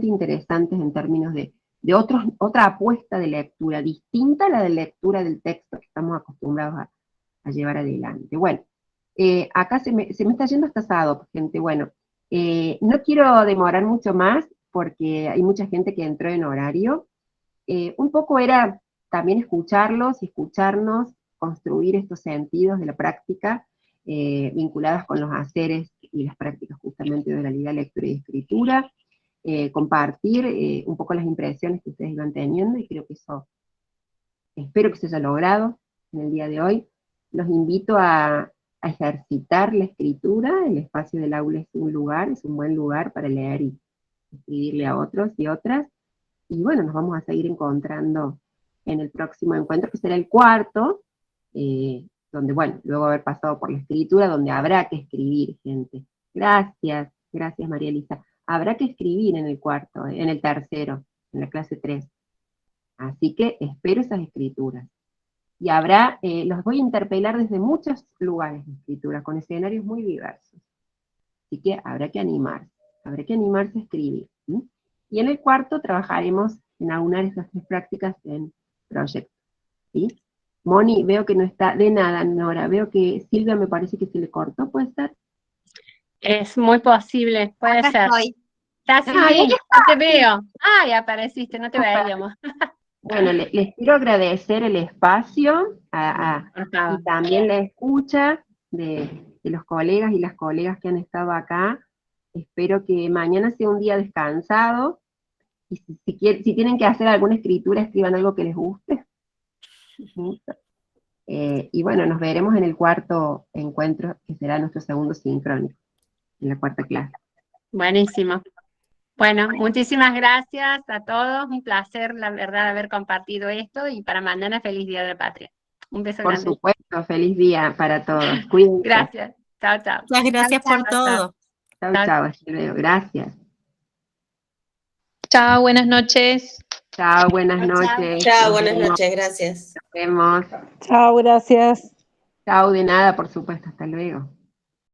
interesantes en términos de otra apuesta de lectura, distinta a la de lectura del texto que estamos acostumbrados a llevar adelante. Bueno, acá se me está yendo hasta sábado, gente. Bueno, no quiero demorar mucho más, porque hay mucha gente que entró en horario. Un poco era también escucharlos y escucharnos, construir estos sentidos de la práctica, vinculadas con los haceres y las prácticas justamente de oralidad, lectura y escritura, compartir un poco las impresiones que ustedes iban teniendo, y creo que eso, espero que se haya logrado en el día de hoy. Los invito a ejercitar la escritura. El espacio del aula es un buen lugar para leer y escribirle a otros y otras, y bueno, nos vamos a seguir encontrando en el próximo encuentro, que será el 4º, donde, bueno, luego haber pasado por la escritura, donde habrá que escribir, gente. Gracias María Elisa. Habrá que escribir en el cuarto, en el tercero, en la clase 3. Así que espero esas escrituras. Y habrá, los voy a interpelar desde muchos lugares de escritura, con escenarios muy diversos. Así que habrá que animarse a escribir. ¿Sí? Y en el cuarto trabajaremos en aunar esas 3 prácticas en proyecto. ¿Sí? Moni, veo que no está de nada, Nora. Veo que Silvia me parece que se le cortó, ¿puede ser? Es muy posible, puede Acá ser. estoy. ¿Estás, Silvi? No te veo. Ay, apareciste, no te veíamos. Bueno, les quiero agradecer el espacio y también la escucha de los colegas y las colegas que han estado acá. Espero que mañana sea un día descansado. Y si tienen que hacer alguna escritura, escriban algo que les guste. Y bueno, nos veremos en el cuarto encuentro, que será nuestro segundo sincrónico, en la cuarta clase. Buenísimo. Bueno, muchísimas gracias a todos. Un placer, la verdad, haber compartido esto. Y para mañana, feliz Día de la Patria. Un beso Por grande. supuesto, feliz día para todos. Cuídense. Gracias. Chao, chao. Muchas gracias por todo. Chao, chao, hasta luego. Gracias. Chao, buenas noches. Chao, buenas noches. Chao, buenas noches, gracias. Nos vemos. Chao, gracias. Chao, de nada, por supuesto. Hasta luego.